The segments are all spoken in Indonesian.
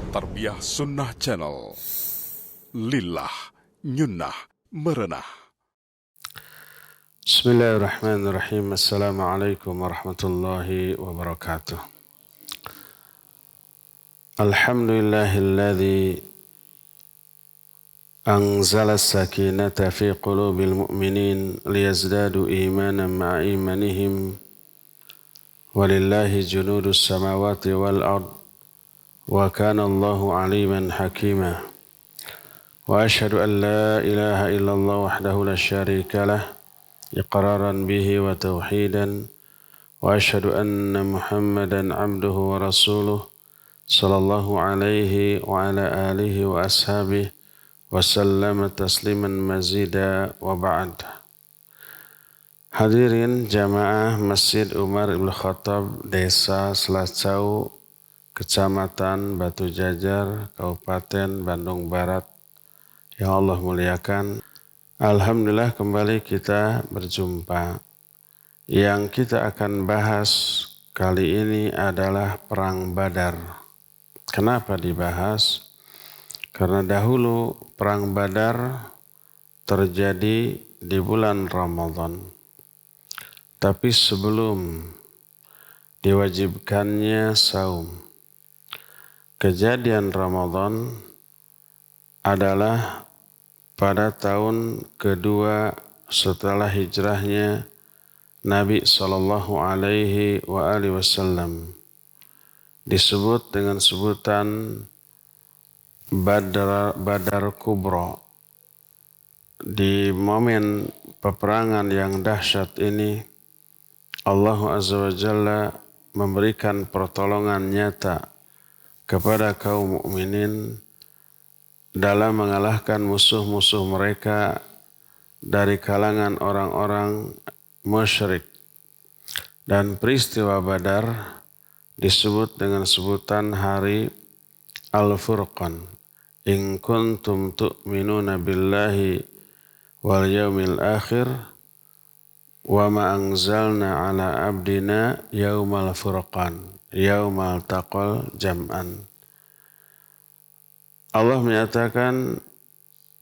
Tarbiyah Sunnah Channel. Lillah Nyunnah Merenah. Bismillahirrahmanirrahim. Assalamualaikum warahmatullahi wabarakatuh. Alhamdulillahilladzi anzala as-sakinata fi qulubil mu'minin liyazdadu imanan ma'a imanihim. Walillahi junudus samawati wal ard. Wa kana Allahu aliman hakima. Wa ashhadu an la ilaha illallah wahdahu la syarika lah. إقرارا به وتوحيدا وأشهد أن محمدا عبده ورسوله صلى الله عليه وعلى آله وأصحابه وسلم تسليما مزيدا وبعد. Hadirin jamaah Masjid Umar Ibn Khattab, Desa Selacau, Kecamatan Batu Jajar, Kabupaten Bandung Barat, yang Allah muliakan. Alhamdulillah kembali kita berjumpa. Yang kita akan bahas kali ini adalah Perang Badar. Kenapa dibahas? Karena dahulu Perang Badar terjadi di bulan Ramadan. Tapi sebelum diwajibkannya saum, kejadian Ramadan adalah pada tahun kedua setelah hijrahnya Nabi Sallallahu Alaihi Wasallam, disebut dengan sebutan Badar Kubra. Di momen peperangan yang dahsyat ini, Allah Azza wa Jalla memberikan pertolongan nyata kepada kaum mukminin dalam mengalahkan musuh-musuh mereka dari kalangan orang-orang musyrik. Dan peristiwa Badar disebut dengan sebutan hari Al-Furqan. In kuntum tu'minuna billahi wal yawmil akhir wa ma anzalna ala abdina yawmal furqan yawmal taqal jam'an. Allah menyatakan,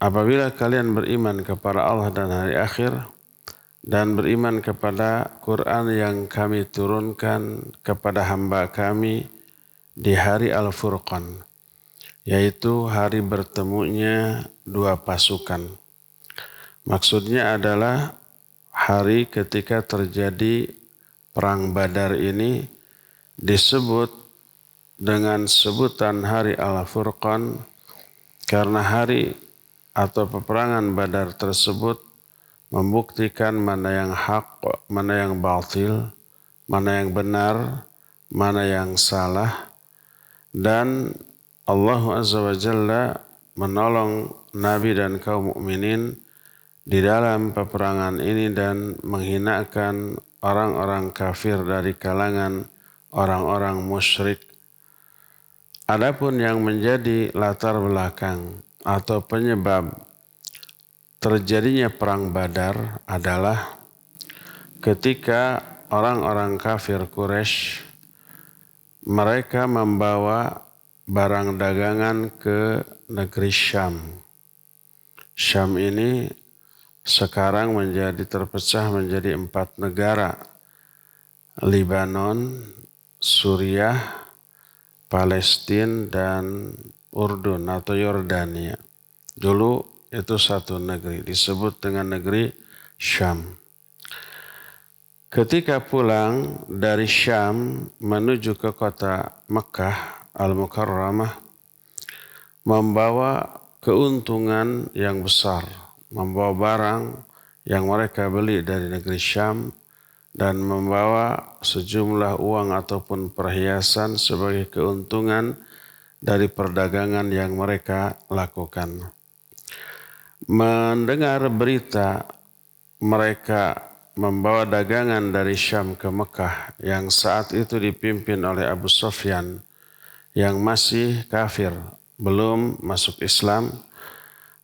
apabila kalian beriman kepada Allah dan hari akhir dan beriman kepada Quran yang kami turunkan kepada hamba kami di hari Al-Furqan, yaitu hari bertemunya dua pasukan. Maksudnya adalah hari ketika terjadi Perang Badar ini disebut dengan sebutan hari Al-Furqan karena hari atau peperangan Badar tersebut membuktikan mana yang hak, mana yang batil, mana yang benar, mana yang salah. Dan Allah Azza wa Jalla menolong Nabi dan kaum mukminin di dalam peperangan ini dan menghinakan orang-orang kafir dari kalangan orang-orang musyrik. Adapun yang menjadi latar belakang atau penyebab terjadinya Perang Badar adalah ketika orang-orang kafir Quraisy mereka membawa barang dagangan ke negeri Syam. Syam ini sekarang terpecah menjadi 4 negara. Libanon, Suriah, Palestina, dan Urdun atau Yordania. Dulu itu satu negeri, disebut dengan negeri Syam. Ketika pulang dari Syam menuju ke kota Mekah Al-Mukarramah, membawa keuntungan yang besar, membawa barang yang mereka beli dari negeri Syam, dan membawa sejumlah uang ataupun perhiasan sebagai keuntungan dari perdagangan yang mereka lakukan. Mendengar berita mereka membawa dagangan dari Syam ke Mekah yang saat itu dipimpin oleh Abu Sufyan yang masih kafir, belum masuk Islam,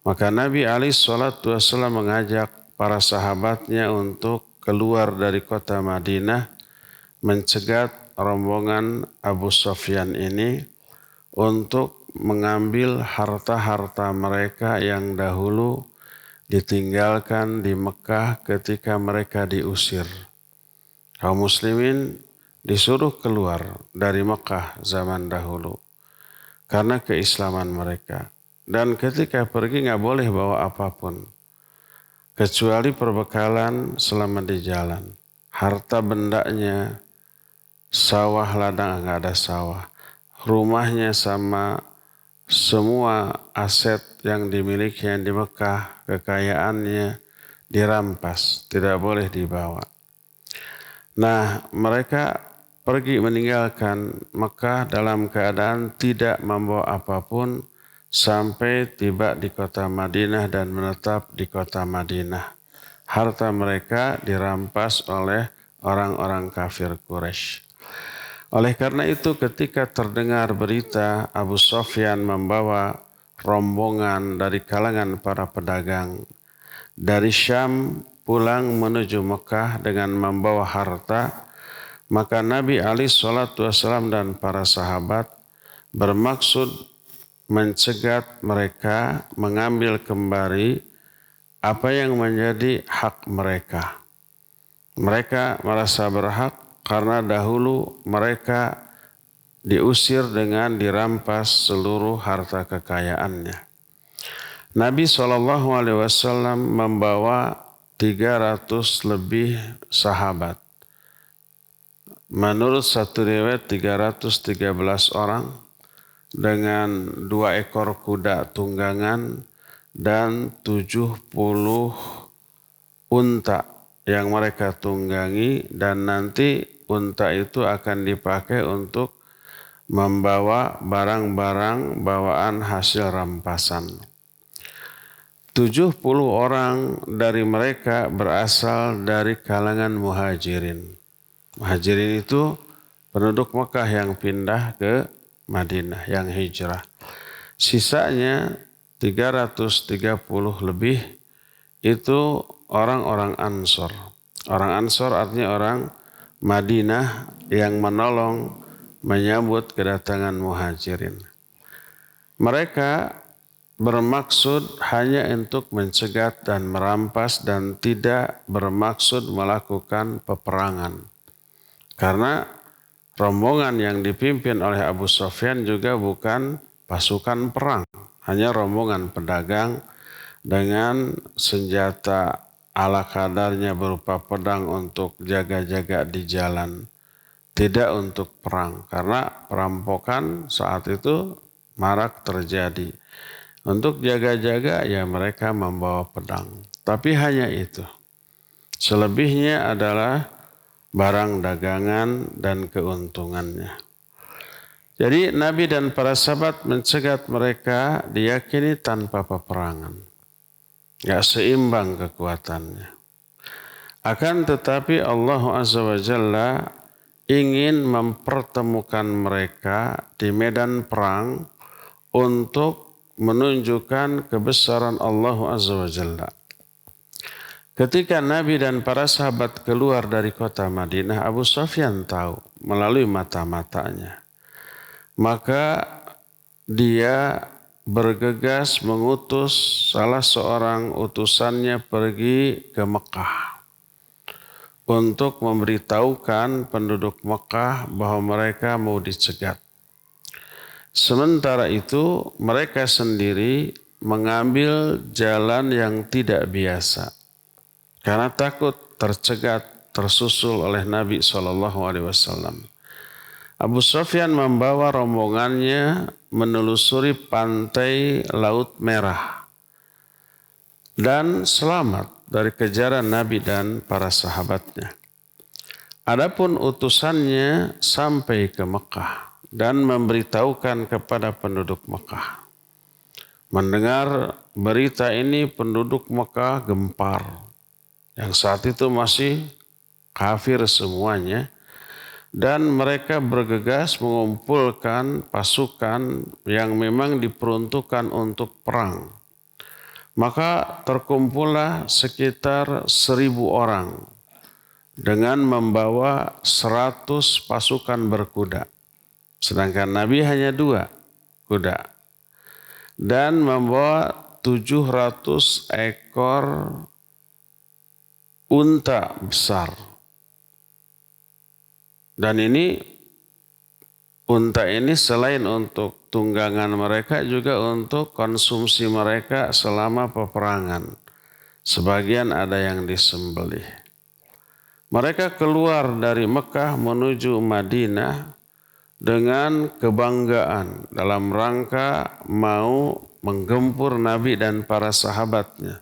maka Nabi SAW mengajak para sahabatnya untuk keluar dari kota Madinah mencegat rombongan Abu Sufyan ini untuk mengambil harta-harta mereka yang dahulu ditinggalkan di Mekah ketika mereka diusir. Kaum muslimin disuruh keluar dari Mekah zaman dahulu karena keislaman mereka. Dan ketika pergi nggak boleh bawa apapun kecuali perbekalan selama di jalan. Harta bendanya, sawah ladang nggak ada sawah. Rumahnya sama semua aset yang dimilikinya di Mekah, kekayaannya dirampas, tidak boleh dibawa. Nah, mereka pergi meninggalkan Mekah dalam keadaan tidak membawa apapun sampai tiba di kota Madinah dan menetap di kota Madinah. Harta mereka dirampas oleh orang-orang kafir Quraisy. Oleh karena itu ketika terdengar berita Abu Sufyan membawa rombongan dari kalangan para pedagang dari Syam pulang menuju Mekah dengan membawa harta, maka Nabi Ali SAW dan para sahabat bermaksud mencegat mereka mengambil kembali apa yang menjadi hak mereka. Mereka merasa berhak karena dahulu mereka diusir dengan dirampas seluruh harta kekayaannya. Nabi SAW membawa 300 lebih sahabat. Menurut satu riwayat 313 orang dengan 2 ekor kuda tunggangan dan 70 unta yang mereka tunggangi, dan nanti unta itu akan dipakai untuk membawa barang-barang bawaan hasil rampasan. 70 orang dari mereka berasal dari kalangan muhajirin. Muhajirin itu penduduk Mekah yang pindah ke Madinah, yang hijrah. Sisanya 330 lebih itu orang-orang Ansor. Orang Ansor artinya orang Madinah yang menolong menyambut kedatangan muhajirin. Mereka bermaksud hanya untuk mencegat dan merampas dan tidak bermaksud melakukan peperangan. Karena rombongan yang dipimpin oleh Abu Sufyan juga bukan pasukan perang, hanya rombongan pedagang dengan senjata ala kadarnya berupa pedang untuk jaga-jaga di jalan. Tidak untuk perang, karena perampokan saat itu marak terjadi. Untuk jaga-jaga ya mereka membawa pedang. Tapi hanya itu. Selebihnya adalah barang dagangan dan keuntungannya. Jadi Nabi dan para sahabat mencegat mereka diyakini tanpa peperangan. Gak seimbang kekuatannya. Akan tetapi Allah Azza wa Jalla ingin mempertemukan mereka di medan perang untuk menunjukkan kebesaran Allah Azza wa Jalla. Ketika Nabi dan para sahabat keluar dari kota Madinah, Abu Sufyan tahu melalui mata-matanya. Maka dia bergegas mengutus salah seorang utusannya pergi ke Mekah untuk memberitahukan penduduk Mekah bahwa mereka mau dicegat. Sementara itu mereka sendiri mengambil jalan yang tidak biasa karena takut tercegat, tersusul oleh Nabi SAW. Abu Sufyan membawa rombongannya menelusuri pantai Laut Merah dan selamat dari kejaran Nabi dan para sahabatnya. Adapun utusannya sampai ke Mekah dan memberitahukan kepada penduduk Mekah. Mendengar berita ini penduduk Mekah gempar. Yang saat itu masih kafir semuanya. Dan mereka bergegas mengumpulkan pasukan yang memang diperuntukkan untuk perang. Maka terkumpullah sekitar 1.000 orang dengan membawa 100 pasukan berkuda. Sedangkan Nabi hanya 2 kuda. dan membawa 700 ekor unta besar. Dan ini unta ini selain untuk tunggangan mereka juga untuk konsumsi mereka selama peperangan. Sebagian ada yang disembelih. Mereka keluar dari Mekah menuju Madinah dengan kebanggaan dalam rangka mau menggempur Nabi dan para sahabatnya.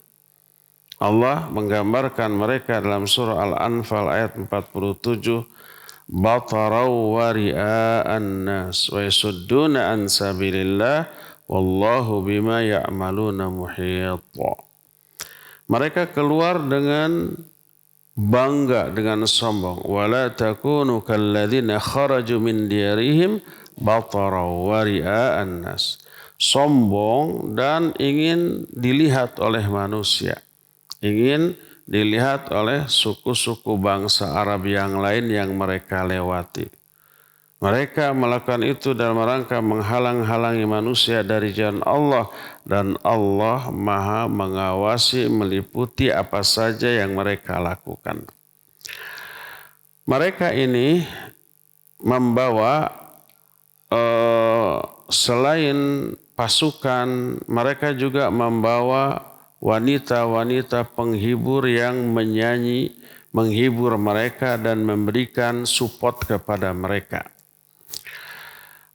Allah menggambarkan mereka dalam surah Al-Anfal ayat 47, batarau wa ria'an nas wa yasudduna an sabilillah wallahu bima ya'maluna muhit. Mereka keluar dengan bangga, dengan sombong. Wala takunu kalladzina kharaju min diyarihim batarau wa ria'an nas. Sombong dan ingin dilihat oleh manusia. Ingin dilihat oleh suku-suku bangsa Arab yang lain yang mereka lewati. Mereka melakukan itu dalam rangka menghalang-halangi manusia dari jalan Allah. Dan Allah Maha mengawasi, meliputi apa saja yang mereka lakukan. Mereka ini membawa selain pasukan, mereka juga membawa wanita-wanita penghibur yang menyanyi, menghibur mereka dan memberikan support kepada mereka.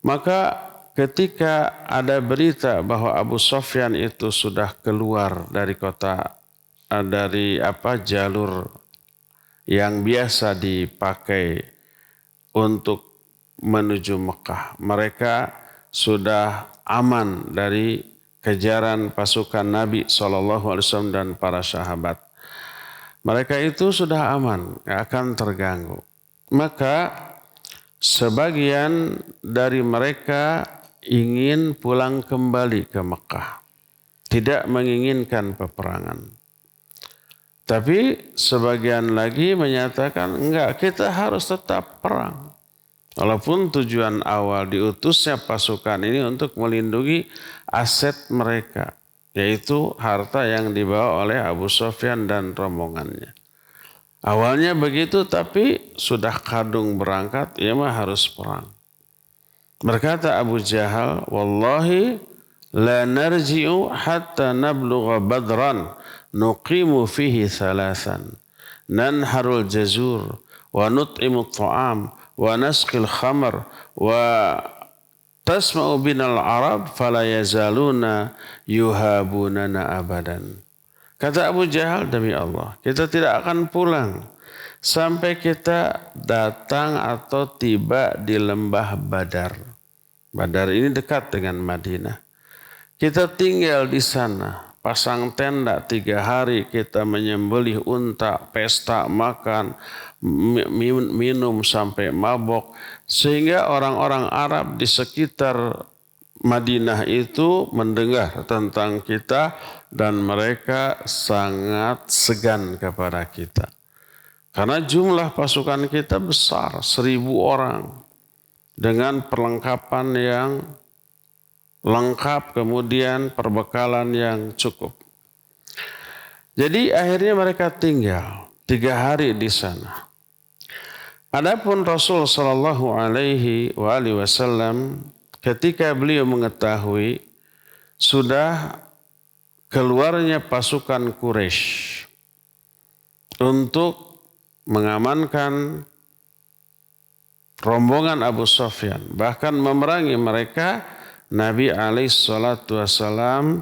Maka ketika ada berita bahwa Abu Sufyan itu sudah keluar dari kota, dari jalur yang biasa dipakai untuk menuju Mekah, mereka sudah aman dari kejaran pasukan Nabi SAW dan para sahabat. Mereka itu sudah aman, tidak akan terganggu. Maka sebagian dari mereka ingin pulang kembali ke Mekah. Tidak menginginkan peperangan. Tapi sebagian lagi menyatakan, enggak, kita harus tetap perang. Walaupun tujuan awal diutusnya pasukan ini untuk melindungi aset mereka, yaitu harta yang dibawa oleh Abu Sufyan dan rombongannya. Awalnya begitu, tapi sudah kadung berangkat, ya mah harus perang. Berkata Abu Jahal, wallahi la narji'u hatta nablugha badran nuqimu fihi thalathan nanharul jazur wa nut'imu ta'am wa nasqil khamar wa tasma'u binal arab fala yazaluna yuhabunana abadan. Kata Abu Jahal, demi Allah, kita tidak akan pulang sampai kita datang atau tiba di lembah Badar. Badar ini dekat dengan Madinah. Kita tinggal di sana, pasang tenda 3 hari, kita menyembelih unta, pesta, makan, minum sampai mabok. Sehingga orang-orang Arab di sekitar Madinah itu mendengar tentang kita dan mereka sangat segan kepada kita. Karena jumlah pasukan kita besar, 1.000 orang dengan perlengkapan yang lengkap, kemudian perbekalan yang cukup. Jadi akhirnya mereka tinggal 3 hari di sana. Adapun Rasul sallallahu alaihi wasallam ketika beliau mengetahui sudah keluarnya pasukan Quraisy untuk mengamankan rombongan Abu Sufyan, bahkan memerangi mereka, Nabi alaihissalam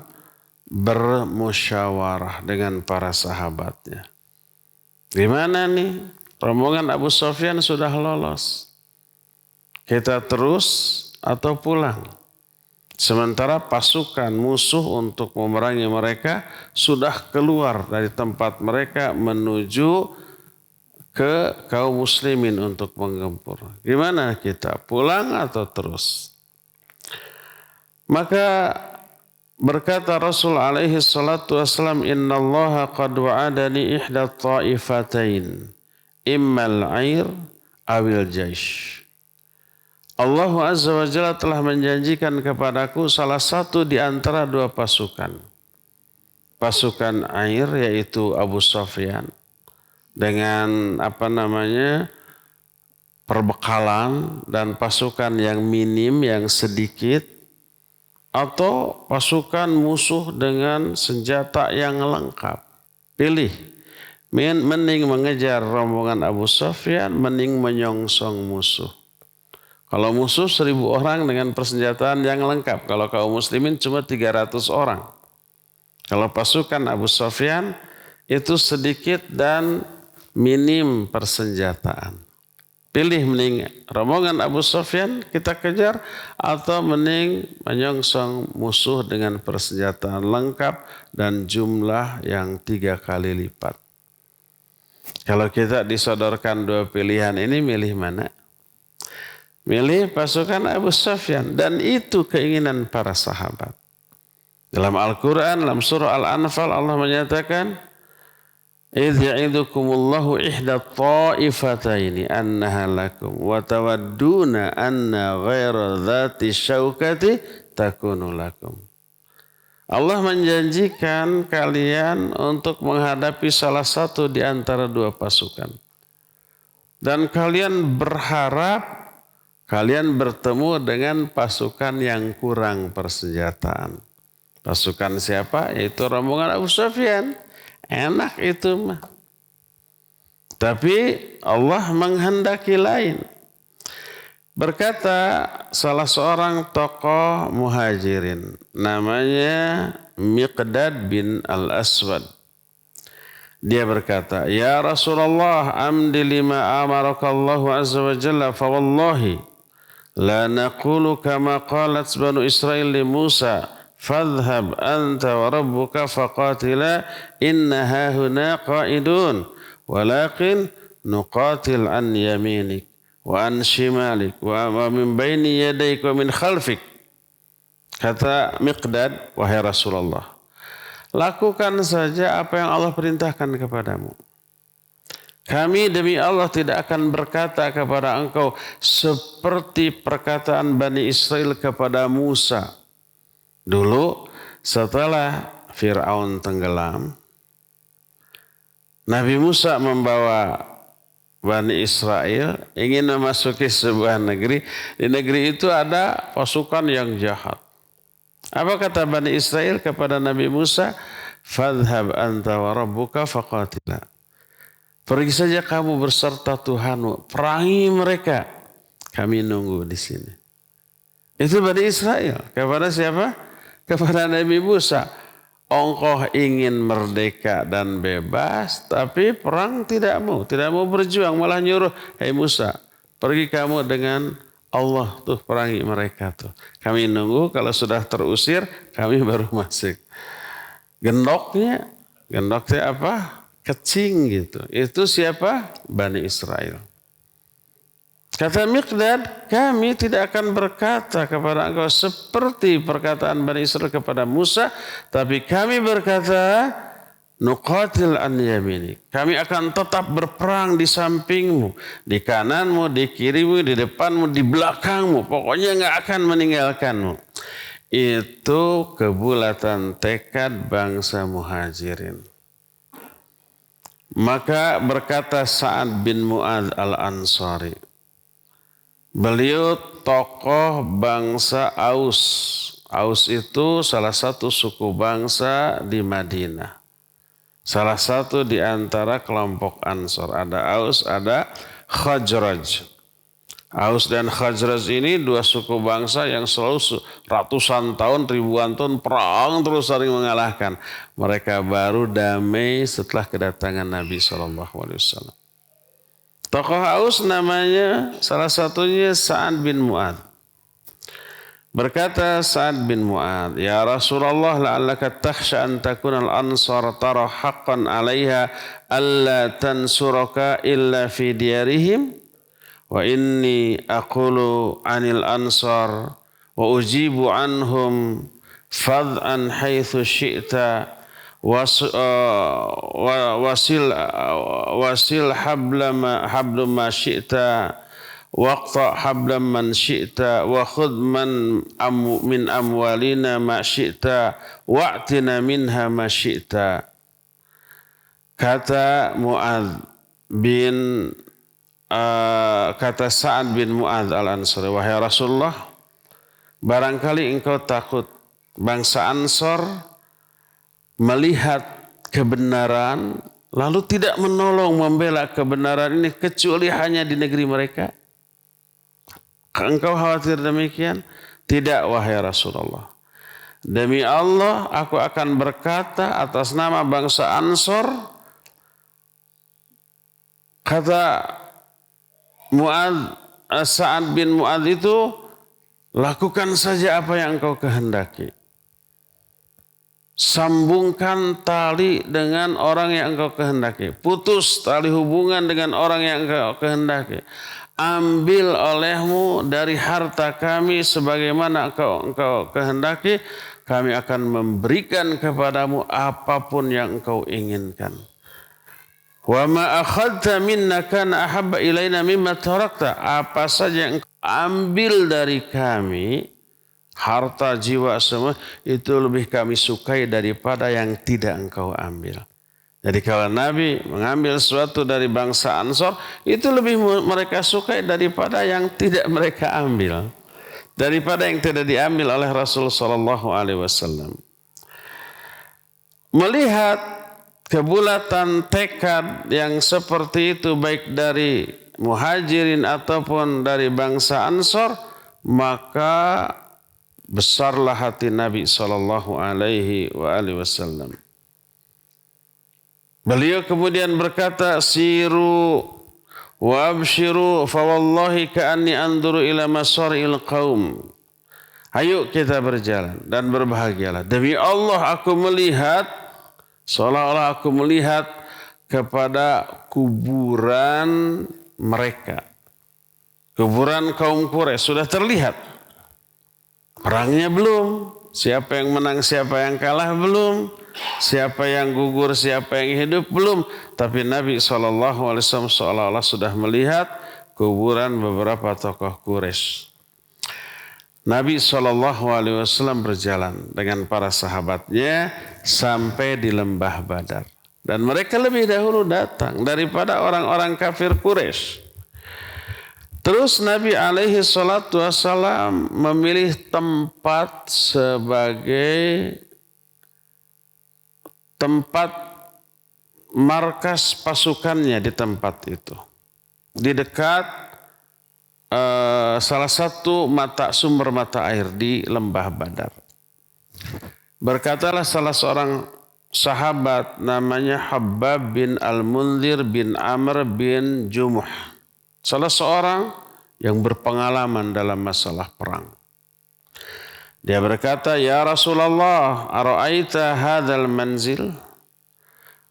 bermusyawarah dengan para sahabatnya. Gimana nih? Rombongan Abu Sufyan sudah lolos. Kita terus atau pulang? Sementara pasukan musuh untuk memerangi mereka sudah keluar dari tempat mereka menuju ke kaum muslimin untuk menggempur. Gimana kita? Pulang atau terus? Maka berkata Rasul alaihi salatu wassalam, innallaha qad wa'adani ihda ta'ifatain, immal air awil jaish. Allah Azza wa Jalla telah menjanjikan kepadaku salah satu di antara dua pasukan. Pasukan air yaitu Abu Sufyan dengan perbekalan dan pasukan yang minim, yang sedikit, atau pasukan musuh dengan senjata yang lengkap. Pilih, mending mengejar rombongan Abu Sufyan, mending menyongsong musuh. Kalau musuh 1.000 orang dengan persenjataan yang lengkap. Kalau kaum muslimin cuma 300 orang. Kalau pasukan Abu Sufyan itu sedikit dan minim persenjataan. Pilih mending rombongan Abu Sufyan kita kejar atau mending menyongsong musuh dengan persenjataan lengkap dan jumlah yang 3 kali lipat. Kalau kita disodorkan dua pilihan ini, milih mana? Milih pasukan Abu Sufyan, dan itu keinginan para sahabat. Dalam Al-Quran, dalam surah Al-Anfal, Allah menyatakan, "Idh ya'idukumullahu ihda ta'ifataini annaha lakum wa tawadduna anna ghaira dhati syaukati takunu lakum." Allah menjanjikan kalian untuk menghadapi salah satu di antara dua pasukan. Dan kalian berharap kalian bertemu dengan pasukan yang kurang persenjataan. Pasukan siapa? Yaitu rombongan Abu Sufyan. Enak itu mah. Tapi Allah menghendaki lain. Berkata salah seorang tokoh muhajirin, namanya Miqdad bin Al-Aswad. Dia berkata, "Ya Rasulullah, amdi lima amarakallahu azza wa jalla, fa wallahi la naqulu kama qalat banu Israel li Musa, fadhhab anta wa rabbuka faqatila inna hahuna qa'idun, walakin nuqatil an yaminik wa an shimalik wa min baini yadayk wa min khalfik." Kata Miqdad, "Wahai Rasulullah, lakukan saja apa yang Allah perintahkan kepadamu. Kami demi Allah tidak akan berkata kepada engkau seperti perkataan Bani Israel kepada Musa. Dulu setelah Fir'aun tenggelam, Nabi Musa membawa Bani Israel ingin memasuki sebuah negeri. Di negeri itu ada pasukan yang jahat. Apa kata Bani Israel kepada Nabi Musa? Fadhhab anta wa rabbuka faqatila. Pergi saja kamu berserta Tuhanmu, perangi mereka. Kami nunggu di sini. Itu Bani Israel. Kepada siapa? Kepada Nabi Musa. Engkau ingin merdeka dan bebas, tapi perang tidak mau berjuang, malah nyuruh, "Hei Musa, pergi kamu dengan Allah tuh perangi mereka tuh. Kami nunggu, kalau sudah terusir, kami baru masuk." Gendoknya apa? Kecing gitu. Itu siapa? Bani Israel. Kata Miqdad, kami tidak akan berkata kepada engkau seperti perkataan Bani Israel kepada Musa, tapi kami berkata, nuqatil an yaminik. Kami akan tetap berperang di sampingmu, di kananmu, di kirimu, di depanmu, di belakangmu. Pokoknya nggak akan meninggalkanmu. Itu kebulatan tekad bangsa Muhajirin. Maka berkata Sa'ad bin Mu'adz al-Ansari. Beliau tokoh bangsa Aus. Aus itu salah satu suku bangsa di Madinah. Salah satu di antara kelompok Ansor. Ada Aus, ada Khazraj. Aus dan Khazraj ini dua suku bangsa yang selalu ratusan tahun, ribuan tahun perang terus saling mengalahkan. Mereka baru damai setelah kedatangan Nabi SAW. Tokoh Aus namanya salah satunya Sa'ad bin Mu'adz. Berkata Sa'ad bin Mu'adz, "Ya Rasulullah, la'allaka takhsha an takuna al-ansar tara haqqan 'alaiha alla tansuraka illa fi diyarihim. Wa inni aqulu 'anil ansar wa ujibu anhum fad'an haitsu syi'ta wasil hablu ma syi'ta waqta hablam man syi'ta wa khudh min amwalina ma syi'ta wa'tina minha ma syi'ta. Kata Sa'ad bin Mu'adz al-Ansari, wahai Rasulullah, barangkali engkau takut bangsa Ansor melihat kebenaran lalu tidak menolong membela kebenaran ini kecuali hanya di negeri mereka. Engkau khawatir demikian? Tidak, wahai Rasulullah. Demi Allah, aku akan berkata atas nama bangsa Ansor. Kata Sa'ad bin Mu'adz itu, lakukan saja apa yang engkau kehendaki. Sambungkan tali dengan orang yang engkau kehendaki. Putus tali hubungan dengan orang yang engkau kehendaki. Ambil olehmu dari harta kami sebagaimana engkau kehendaki. Kami akan memberikan kepadamu apapun yang engkau inginkan. Wa ma akhadta minna kana ahabba ilaina mimma tarakta. Apa saja yang engkau ambil dari kami, harta, jiwa, semua itu lebih kami sukai daripada yang tidak engkau ambil. Jadi kalau Nabi mengambil sesuatu dari bangsa Ansor, itu lebih mereka sukai daripada yang tidak mereka ambil. Daripada yang tidak diambil oleh Rasulullah SAW. Melihat kebulatan tekad yang seperti itu baik dari muhajirin ataupun dari bangsa Ansor, maka besarlah hati Nabi SAW. Beliau kemudian berkata, siru wa abshiru fa wallahi ka'anni anduru ila masari'il qaum. Ayo kita berjalan dan berbahagialah. Demi Allah aku melihat, seolah-olah aku melihat kepada kuburan mereka. Kuburan kaum Quraisy sudah terlihat. Perangnya belum. Siapa yang menang, siapa yang kalah belum. Siapa yang gugur, siapa yang hidup belum. Tapi Nabi SAW seolah-olah sudah melihat kuburan beberapa tokoh Quraisy. Nabi SAW berjalan dengan para sahabatnya sampai di lembah Badar. Dan mereka lebih dahulu datang daripada orang-orang kafir Quraisy. Terus Nabi SAW memilih tempat sebagai tempat markas pasukannya di tempat itu. Di dekat salah satu sumber mata air di lembah Badar. Berkatalah salah seorang sahabat namanya Habbab bin Al-Munzir bin Amr bin Jumuh. Salah seorang yang berpengalaman dalam masalah perang. Dia berkata, ya Rasulullah, ara'aita hadzal manzil?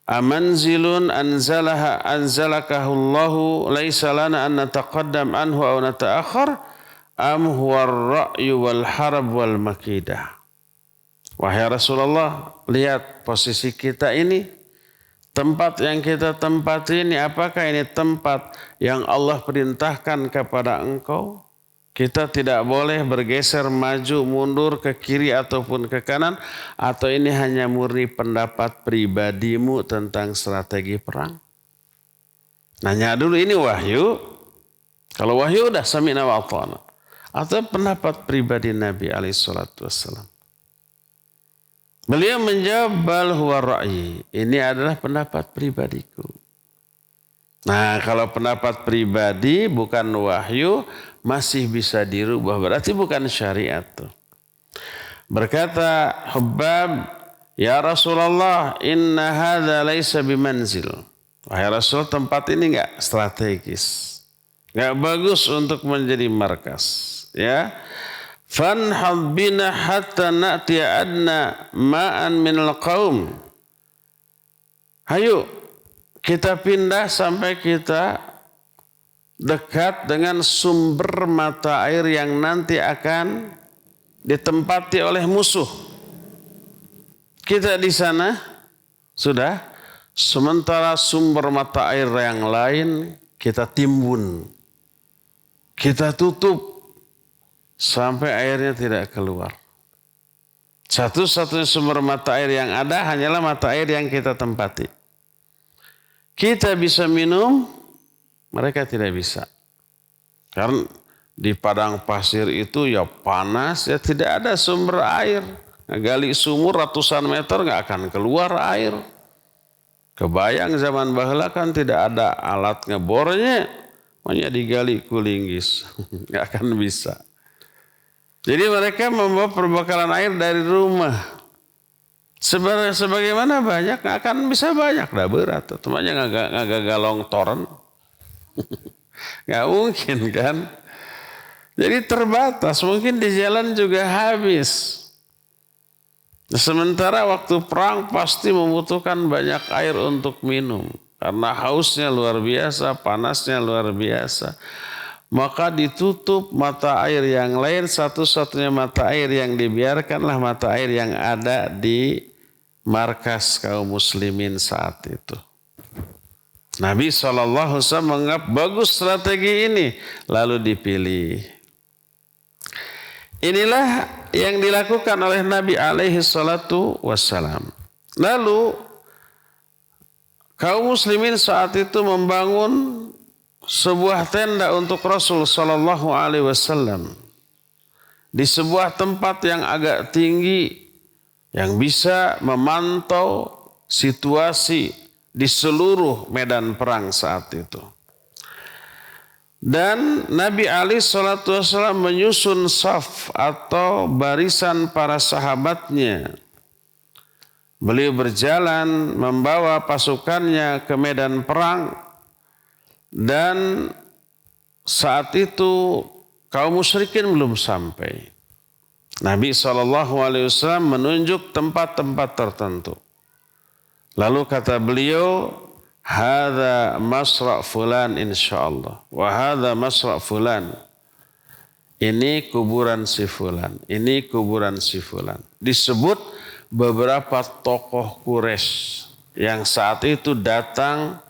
Amanzilun anzalakahullahu laisa lana an nataqaddam anhu aw nata'akhir am huwa ar-ra'yu wal harb wal makidah. Wahai Rasulullah, lihat posisi kita ini. Tempat yang kita tempati ini, apakah ini tempat yang Allah perintahkan kepada engkau? Kita tidak boleh bergeser maju mundur ke kiri ataupun ke kanan, atau ini hanya murni pendapat pribadimu tentang strategi perang? Nanya dulu, ini wahyu. Kalau wahyu udah sami'na wa ata'na. Atau pendapat pribadi Nabi SAW. Beliau menjawab, bal huwa ra'yi. Ini adalah pendapat pribadiku. Nah, kalau pendapat pribadi bukan wahyu, masih bisa dirubah. Berarti bukan syariat. Berkata Hubbab, ya Rasulullah, inna hadza laisa bimanzil. Wahai Rasul, tempat ini enggak strategis. Enggak bagus untuk menjadi markas. Ya. Fanhad bina hatta na'tiya adna ma'an minal qaum. Ayo, kita pindah sampai kita dekat dengan sumber mata air yang nanti akan ditempati oleh musuh. Kita di sana sudah, sementara sumber mata air yang lain kita timbun. kita tutup sampai airnya tidak keluar. Satu-satunya sumber mata air yang ada hanyalah mata air yang kita tempati. Kita bisa minum, mereka tidak bisa. Karena di padang pasir itu ya panas, ya tidak ada sumber air. Gali sumur ratusan meter nggak akan keluar air. Kebayang zaman baheula kan tidak ada alat ngebornya, hanya digali kulinggis, nggak akan bisa. Jadi mereka membawa perbekalan air dari rumah. Sebagaimana banyak, nggak akan bisa banyak, dah berat. Temannya nggak galong toren. Nggak mungkin kan. Jadi terbatas, mungkin di jalan juga habis. Sementara waktu perang pasti membutuhkan banyak air untuk minum. Karena hausnya luar biasa, panasnya luar biasa. Maka ditutup mata air yang lain, satu-satunya mata air yang dibiarkanlah mata air yang ada di markas kaum muslimin saat itu. Nabi SAW menganggap bagus strategi ini, lalu dipilih. Inilah yang dilakukan oleh Nabi SAW. Lalu kaum muslimin saat itu membangun sebuah tenda untuk Rasul Sallallahu Alaihi Wasallam di sebuah tempat yang agak tinggi yang bisa memantau situasi di seluruh medan perang saat itu. Dan Nabi Ali Shallallahu Alaihi Wasallam menyusun saf atau barisan para sahabatnya. Beliau berjalan membawa pasukannya ke medan perang. Dan saat itu kaum musyrikin belum sampai. Nabi SAW menunjuk tempat-tempat tertentu. Lalu kata beliau, hadza masra' fulan insyaallah. Wa hadza masra' fulan. Ini kuburan si fulan. Ini kuburan si fulan. Disebut beberapa tokoh Quraisy yang saat itu datang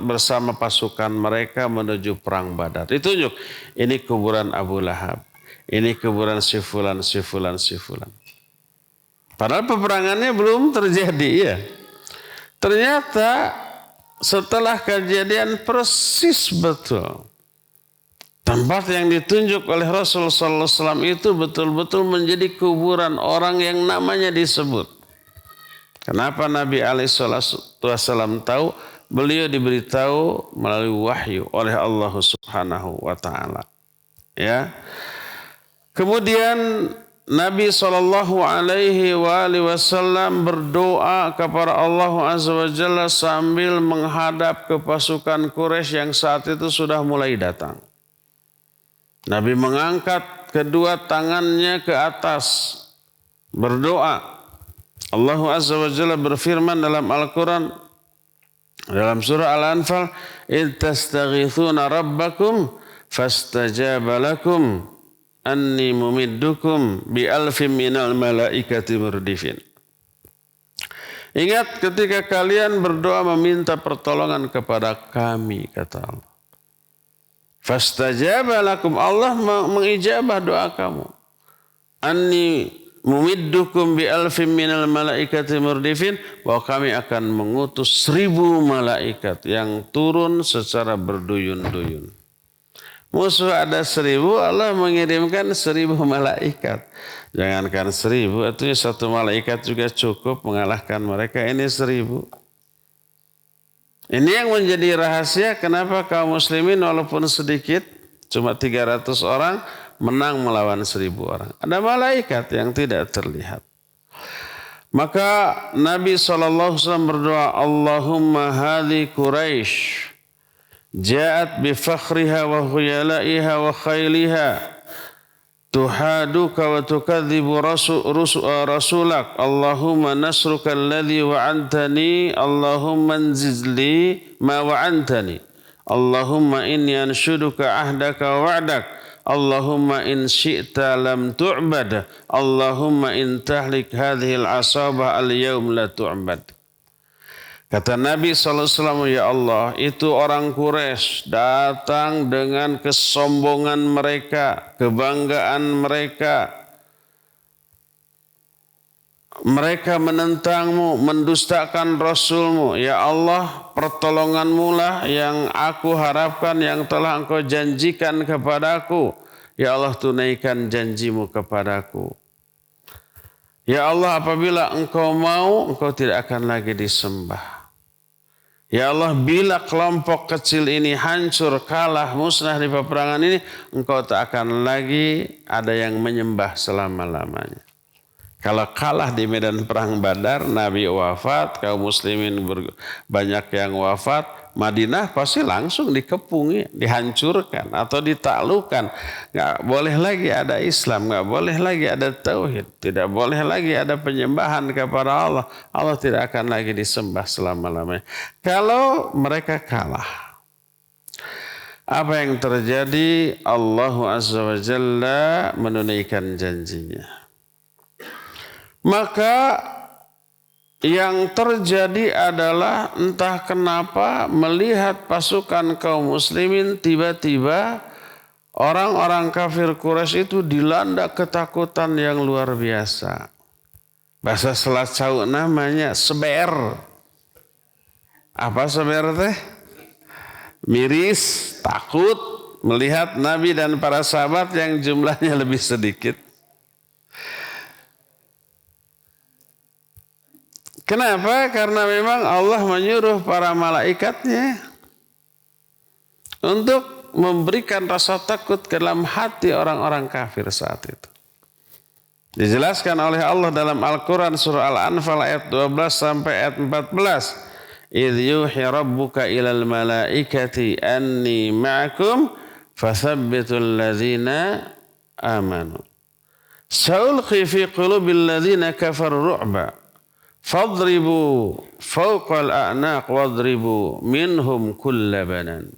bersama pasukan mereka menuju perang Badar. Ditunjuk, ini kuburan Abu Lahab, ini kuburan si fulan, si fulan, si fulan. Padahal peperangannya belum terjadi ya. Ternyata setelah kejadian persis betul. Tempat yang ditunjuk oleh Rasulullah SAW itu betul-betul menjadi kuburan orang yang namanya disebut. Kenapa Nabi SAW tahu? Beliau diberitahu melalui wahyu oleh Allah Subhanahu wa Ta'ala. Ya. Kemudian Nabi SAW berdoa kepada Allah Azza wa Jalla sambil menghadap ke pasukan Quraisy yang saat itu sudah mulai datang. Nabi mengangkat kedua tangannya ke atas berdoa. Allah Azza wa Jalla berfirman dalam Al-Quran, dalam surah Al-Anfal, "Idh tastaghithuna rabbakum fastajaba lakum anni mumiddukum bi alfin minal malaikati murdifin." Ingat ketika kalian berdoa meminta pertolongan kepada kami, kata Allah. Fastajaba lakum, Allah mengijabah doa kamu. Anni mumiddukum bi alfin minal malaikati murdifin, bahwa kami akan mengutus 1000 malaikat yang turun secara berduyun-duyun. Musuh ada 1000, Allah mengirimkan 1000 malaikat. Jangankan 1000, itu satu malaikat juga cukup mengalahkan mereka. Ini 1000. Ini yang menjadi rahasia kenapa kaum muslimin walaupun sedikit, cuma 300 orang, menang melawan 1000 orang. Ada malaikat yang tidak terlihat. Maka Nabi SAW berdoa, Allahumma hadhi Quraisy ja'at bi fakhriha wa khuyalaiha wa khayliha tuhaduka wa tukadzibu rasulak. Allahumma nasruka alladhi wa'antani, Allahumma anzizli ma wa'antani, Allahumma inni anshuduka ahdaka wa'dak, Allahumma in syi'ta lam tu'bad, Allahumma in tahlik hadhil asabah al-yawm la tu'bad. Kata Nabi SAW, ya Allah, itu orang Quraisy datang dengan kesombongan mereka, kebanggaan mereka. Mereka menentangmu, mendustakan Rasulmu. Ya Allah, pertolonganmu lah yang aku harapkan, yang telah engkau janjikan kepadaku. Ya Allah, tunaikan janjimu kepadaku. Ya Allah, apabila engkau mau, engkau tidak akan lagi disembah. Ya Allah, bila kelompok kecil ini hancur, kalah, musnah di peperangan ini, engkau tak akan lagi ada yang menyembah selama-lamanya. Kalau kalah di medan perang Badar, Nabi wafat, kaum muslimin banyak yang wafat, Madinah pasti langsung dikepungi, dihancurkan atau ditaklukkan. Nggak boleh lagi ada Islam, nggak boleh lagi ada tauhid, tidak boleh lagi ada penyembahan kepada Allah. Allah tidak akan lagi disembah selama-lamanya. Kalau mereka kalah, apa yang terjadi? Allah Azza wa Jalla menunaikan janjinya. Maka yang terjadi adalah entah kenapa melihat pasukan kaum muslimin tiba-tiba orang-orang kafir Quraisy itu dilanda ketakutan yang luar biasa. Bahasa Selasau namanya seber. Apa seber teh? Miris, takut melihat Nabi dan para sahabat yang jumlahnya lebih sedikit. Kenapa? Karena memang Allah menyuruh para malaikatnya untuk memberikan rasa takut ke dalam hati orang-orang kafir saat itu. Dijelaskan oleh Allah dalam Al-Quran surah Al-Anfal ayat 12 sampai ayat 14. Idh yuhi rabbuka ilal malaikati anni ma'akum fathabbitul ladhina amanu. Sa'ulqi fi qulubil ladhina kafaru ru'ba. Fadribu fawqal a'naq wadribu minhum kulla banan.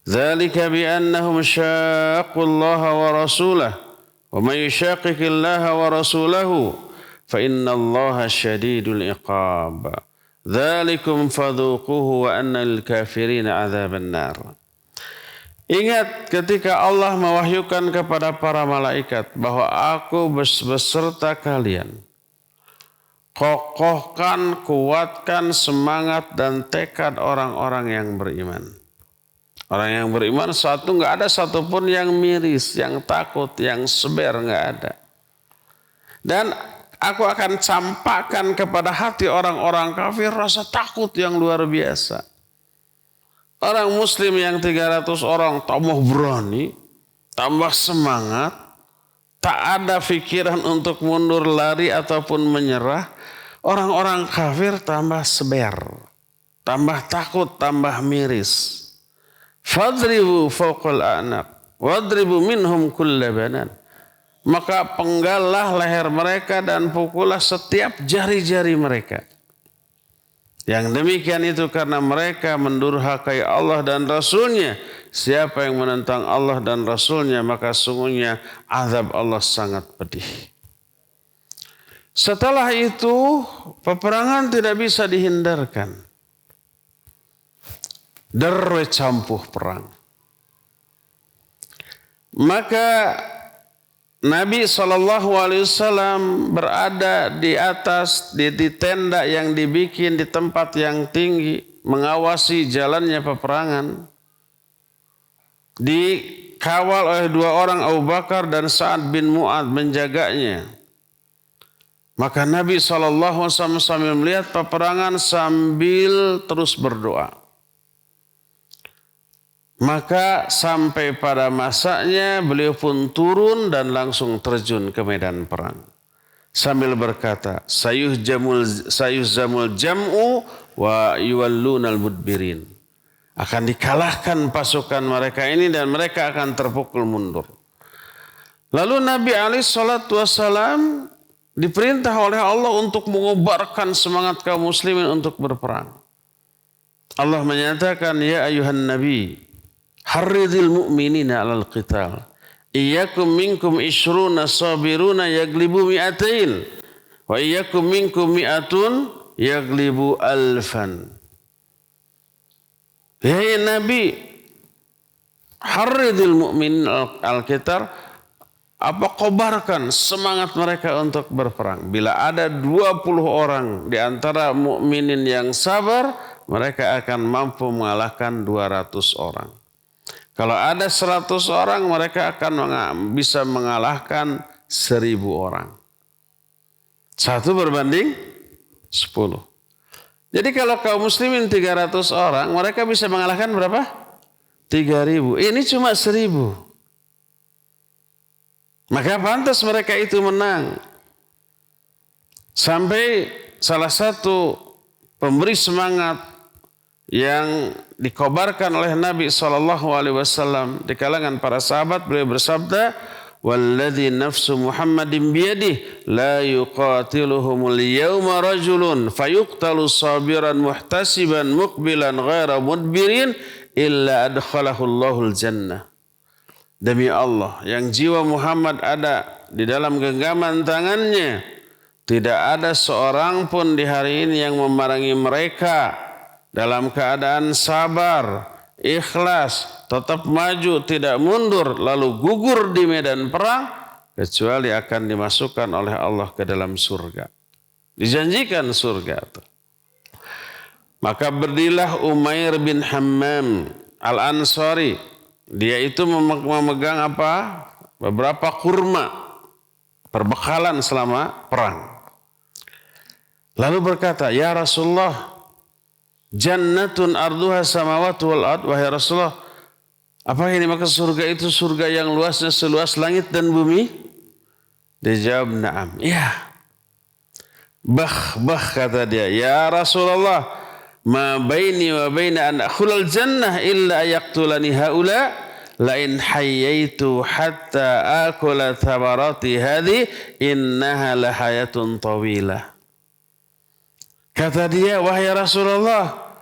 Dzalika bi'annahum syaqqu Allah wa rasulahu wa may yushaqiqi Allah wa rasulahu fa inna Allah syadidul iqab. Dzalikum fadhuquhu wa anna lil kafirina 'adzaban nar. Ingat ketika Allah mewahyukan kepada para malaikat bahwa aku beserta kalian. Kokohkan, kuatkan semangat dan tekad orang-orang yang beriman. Orang yang beriman satu, nggak ada satupun yang miris, yang takut, yang seber, nggak ada. Dan aku akan campakkan kepada hati orang-orang kafir rasa takut yang luar biasa. Orang muslim yang 300 orang tambah berani, tambah semangat, tak ada pikiran untuk mundur, lari ataupun menyerah. Orang-orang kafir tambah seber, tambah takut, tambah miris. Fadribu fawqal a'naq wadribu minhum kulla banan. Maka penggallah leher mereka dan pukullah setiap jari-jari mereka. Yang demikian itu karena mereka mendurhakai Allah dan Rasulnya. Siapa yang menentang Allah dan Rasulnya, maka sungguhnya azab Allah sangat pedih. Setelah itu peperangan tidak bisa dihindarkan. Derwe campuh perang. Maka Nabi SAW berada di atas di tenda yang dibikin di tempat yang tinggi, mengawasi jalannya peperangan. Dikawal oleh dua orang, Abu Bakar dan Sa'ad bin Mu'adz menjaganya. Maka Nabi SAW sambil melihat peperangan sambil terus berdoa. Maka sampai pada masanya beliau pun turun dan langsung terjun ke medan perang. Sambil berkata, sayuhzamul jam'u wa yuwallunal mudbirin. Akan dikalahkan pasukan mereka ini dan mereka akan terpukul mundur. Lalu Nabi SAW diperintah oleh Allah untuk mengobarkan semangat kaum muslimin untuk berperang. Allah menyatakan, ya ayuhan nabi, harridil mu'minina alal qital. Iyyakum minkum ishruna sabiruna yaglibu mi'atain. Wa iyyakum minkum mi'atun yaglibu alfan. Ya Nabi, harridil mu'minin al-qitar, apa kobarkan semangat mereka untuk berperang. Bila ada 20 orang di antara mukminin yang sabar, mereka akan mampu mengalahkan 200 orang. Kalau ada 100 orang, mereka akan bisa mengalahkan 1000 orang. 1 berbanding 10. Jadi kalau kaum muslimin 300 orang, mereka bisa mengalahkan berapa? 3000. Ini cuma 1000. Maka pantas mereka itu menang. Sampai salah satu pemberi semangat yang dikobarkan oleh Nabi SAW di kalangan para sahabat, beliau bersabda, "Walladzi nafsu Muhammadin biyadihi la yuqatiluhumul yawma rajulun fayuqtalu sabiran muhtasiban muqbilan ghaira mudbirin illa adkhalahu Allahul jannah." Demi Allah, yang jiwa Muhammad ada di dalam genggaman tangannya, tidak ada seorang pun di hari ini yang memerangi mereka dalam keadaan sabar, ikhlas, tetap maju, tidak mundur, lalu gugur di medan perang, kecuali akan dimasukkan oleh Allah ke dalam surga. Dijanjikan surga itu. Maka berdirilah Umair bin Hammam al-Ansari. Dia itu memegang apa? Beberapa kurma, perbekalan selama perang. Lalu berkata, "Ya Rasulullah, jannatun arduha samawati wal ard." Wahai Rasulullah, apa ini maksud surga itu? Surga yang luasnya seluas langit dan bumi? Dia jawab, "Na'am." Ya. Bah kata dia, "Ya Rasulullah, ma baini wa baina an akhulal jannah illa yaqtulani haula la in hayyaitu hatta akula thamarati hadhi innaha la hayatun tawilah." Kata dia, "Wahai Rasulullah,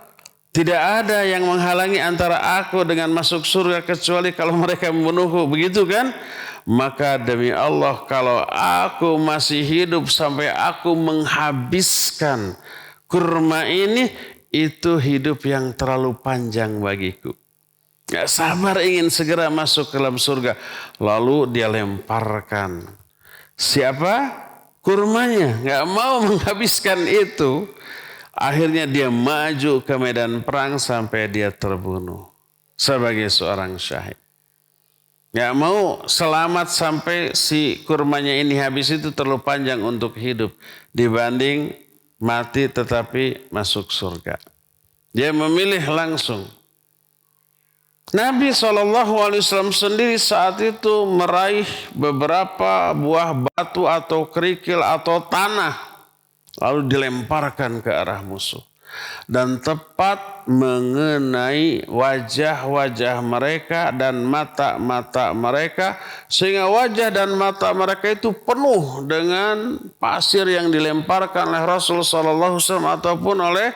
tidak ada yang menghalangi antara aku dengan masuk surga kecuali kalau mereka membunuhku." Begitu kan? Maka demi Allah, kalau aku masih hidup sampai aku menghabiskan kurma ini, itu hidup yang terlalu panjang bagiku. Gak sabar ingin segera masuk ke dalam surga. Lalu dia lemparkan. Siapa? Kurmanya. Gak mau menghabiskan itu. Akhirnya dia maju ke medan perang sampai dia terbunuh. Sebagai seorang syahid. Gak mau selamat sampai si kurmanya ini habis, itu terlalu panjang untuk hidup. Dibanding mati tetapi masuk surga. Dia memilih langsung. Nabi SAW sendiri saat itu meraih beberapa buah batu atau kerikil atau tanah. Lalu dilemparkan ke arah musuh. Dan tepat mengenai wajah-wajah mereka dan mata-mata mereka. Sehingga wajah dan mata mereka itu penuh dengan pasir yang dilemparkan oleh Rasulullah SAW ataupun oleh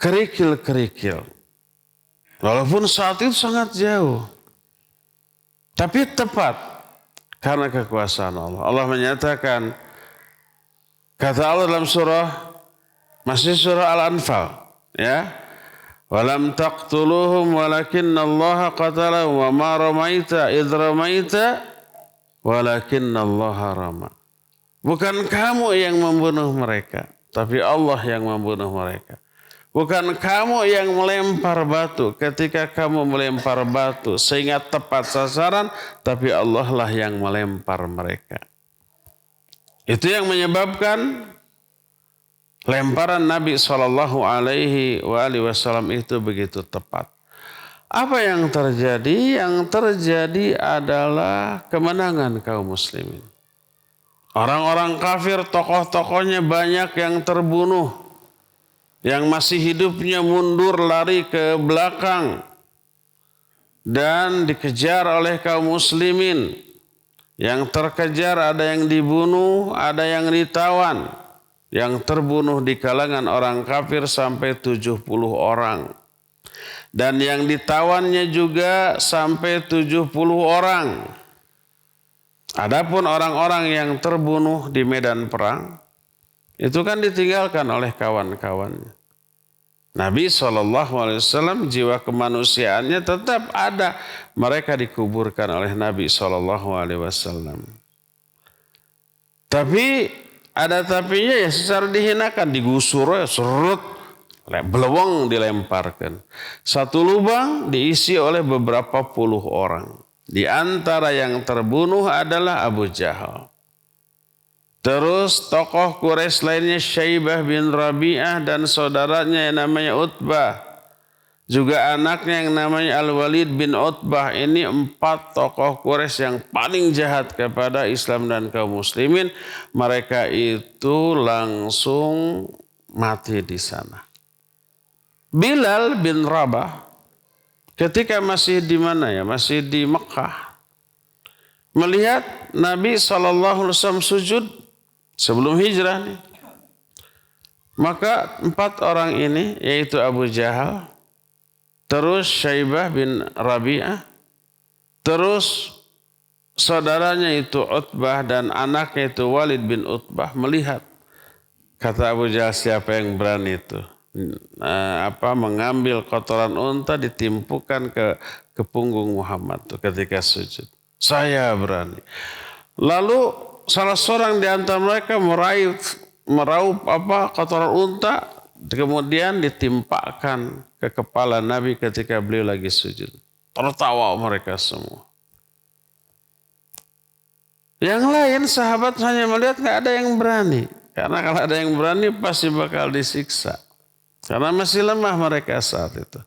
kerikil-kerikil. Walaupun saat itu sangat jauh. Tapi tepat. Karena kekuasaan Allah. Allah menyatakan. Kata Allah dalam masih surah Al-Anfal. Ya. Walam taqtuluhum walakinnallaha qatalahum wa ma ramaita idh ramaita walakinnallaha rama. Bukan kamu yang membunuh mereka. Tapi Allah yang membunuh mereka. Bukan kamu yang melempar batu ketika kamu melempar batu sehingga tepat sasaran, tapi Allah lah yang melempar mereka. Itu yang menyebabkan lemparan Nabi SAW itu begitu tepat. Apa yang terjadi? Yang terjadi adalah kemenangan kaum muslimin. Orang-orang kafir, tokoh-tokohnya banyak yang terbunuh. Yang masih hidupnya mundur lari ke belakang. Dan dikejar oleh kaum muslimin. Yang terkejar ada yang dibunuh, ada yang ditawan. Yang terbunuh di kalangan orang kafir sampai 70 orang. Dan yang ditawannya juga sampai 70 orang. Adapun orang-orang yang terbunuh di medan perang, Itu kan ditinggalkan oleh kawan-kawannya. Nabi SAW jiwa kemanusiaannya tetap ada. Mereka dikuburkan oleh Nabi SAW. Tapi ada tapinya ya secara dihinakan. Digusur ya serut. Beleweng dilemparkan. Satu lubang diisi oleh beberapa puluh orang. Di antara yang terbunuh adalah Abu Jahal. Terus tokoh Quraisy lainnya Syaibah bin Rabi'ah dan saudaranya yang namanya Utbah. Juga anaknya yang namanya Al-Walid bin Utbah. Ini 4 tokoh Quraisy yang paling jahat kepada Islam dan kaum muslimin. Mereka itu langsung mati di sana. Bilal bin Rabah ketika masih di mana ya? Masih di Mekah. Melihat Nabi SAW sujud sebelum hijrah nih. Maka 4 orang ini yaitu Abu Jahal, terus Syaibah bin Rabi'ah, terus saudaranya itu Utbah dan anaknya itu Walid bin Utbah melihat. Kata Abu Jahal, siapa yang berani itu? Mengambil kotoran unta ditimpukan ke punggung Muhammad tuh ketika sujud. Saya berani. Lalu salah seorang di antara mereka meraup kotoran unta, kemudian ditimpakan ke kepala Nabi ketika beliau lagi sujud. Tertawa mereka semua. Yang lain sahabat hanya melihat, nggak ada yang berani. Karena kalau ada yang berani pasti bakal disiksa. Karena masih lemah mereka saat itu.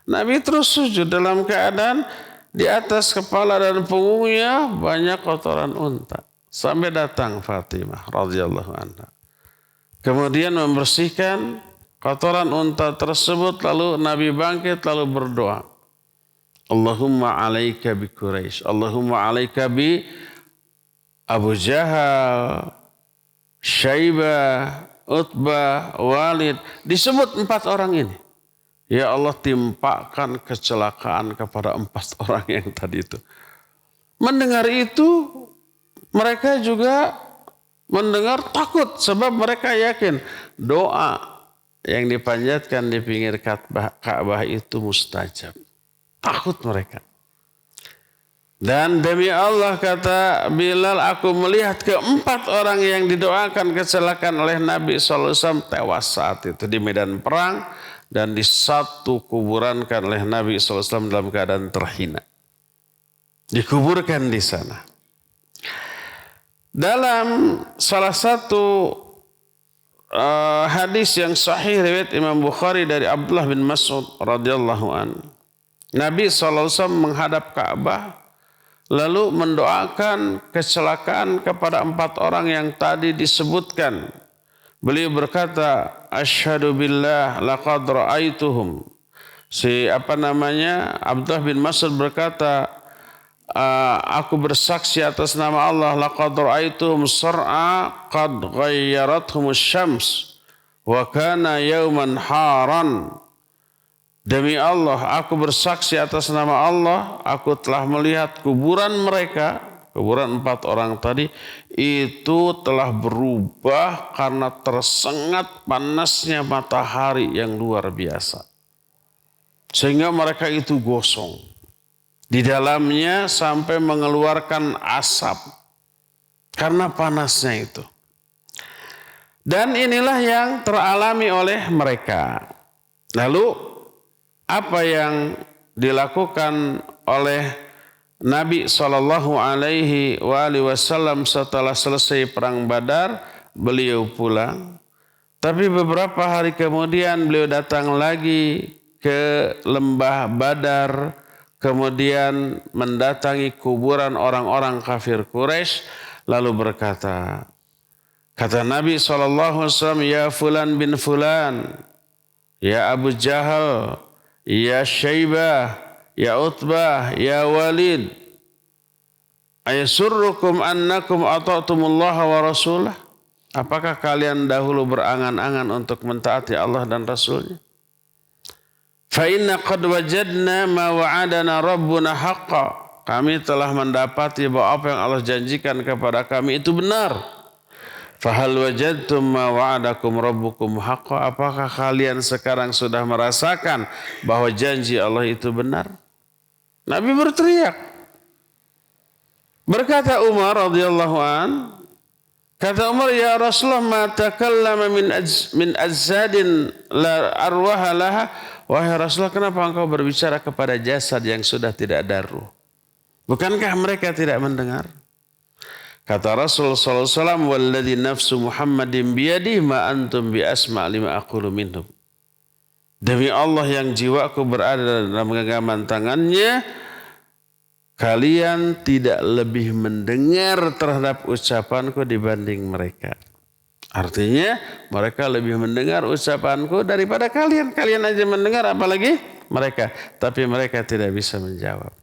Nabi terus sujud dalam keadaan di atas kepala dan punggungnya banyak kotoran unta. Sampai datang Fatimah radhiyallahu anha. Kemudian membersihkan kotoran unta tersebut. Lalu Nabi bangkit lalu berdoa. Allahumma alaika bi Quraisy. Allahumma alaika bi Abu Jahal, Syaibah, Utbah, Walid. Disebut 4 orang ini. Ya Allah, timpakan kecelakaan kepada 4 orang yang tadi itu. Mendengar itu, mereka juga mendengar takut. Sebab mereka yakin doa yang dipanjatkan di pinggir Ka'bah itu mustajab. Takut mereka. Dan demi Allah kata Bilal, aku melihat ke-4 orang yang didoakan kecelakaan oleh Nabi SAW tewas saat itu di medan perang. Dan disatu kuburankan oleh Nabi SAW dalam keadaan terhina. Dikuburkan di sana. Dalam salah satu hadis yang sahih riwayat Imam Bukhari dari Abdullah bin Mas'ud radhiyallahu an, Nabi SAW menghadap Ka'bah lalu mendoakan kecelakaan kepada 4 orang yang tadi disebutkan. Beliau berkata, asyhadu billah laqad ra'aituhum. Abdullah bin Mas'ud berkata, aku bersaksi atas nama Allah, laqad ra'aituhum sar'a qad ghayyarathum asy-syams wa kana yawman haran. Demi Allah, aku bersaksi atas nama Allah, aku telah melihat kuburan mereka, kuburan 4 orang tadi, itu telah berubah karena tersengat panasnya matahari yang luar biasa. Sehingga mereka itu gosong. Di dalamnya sampai mengeluarkan asap. Karena panasnya itu. Dan inilah yang teralami oleh mereka. Lalu apa yang dilakukan oleh Nabi SAW setelah selesai perang Badar, beliau pulang. Tapi beberapa hari kemudian beliau datang lagi ke lembah Badar, kemudian mendatangi kuburan orang-orang kafir Quraisy, lalu berkata, kata Nabi SAW, ya fulan bin fulan, ya Abu Jahal, ya Syaibah, ya Utbah, ya Walid, ayasurrukum annakum ata'tumullaha wa rasulah. Apakah kalian dahulu berangan-angan untuk mentaati Allah dan Rasulnya? Fa inna qad wajadna ma wa'adana rabbuna haqqa. Kami telah mendapati bahwa apa yang Allah janjikan kepada kami itu benar. Fahal wajadtum ma wa'adakum rabbukum haqqa? Apakah kalian sekarang sudah merasakan bahwa janji Allah itu benar? Nabi berteriak. Berkata Umar radhiyallahu an, kata Umar, ya Rasulullah, ma takallama min azadin la arwaha laha. Wahai Rasulullah, kenapa engkau berbicara kepada jasad yang sudah tidak ada ruh? Bukankah mereka tidak mendengar? Kata Rasul sallallahu alaihi wasallam, walladzi nafsu Muhammadin biyadihi ma antum bi asma' lima aqulu minhum. Demi Allah yang jiwaku berada dalam genggaman tangannya, kalian tidak lebih mendengar terhadap ucapanku dibanding mereka. Artinya mereka lebih mendengar ucapanku daripada kalian. Kalian aja mendengar, apalagi mereka. Tapi mereka tidak bisa menjawab.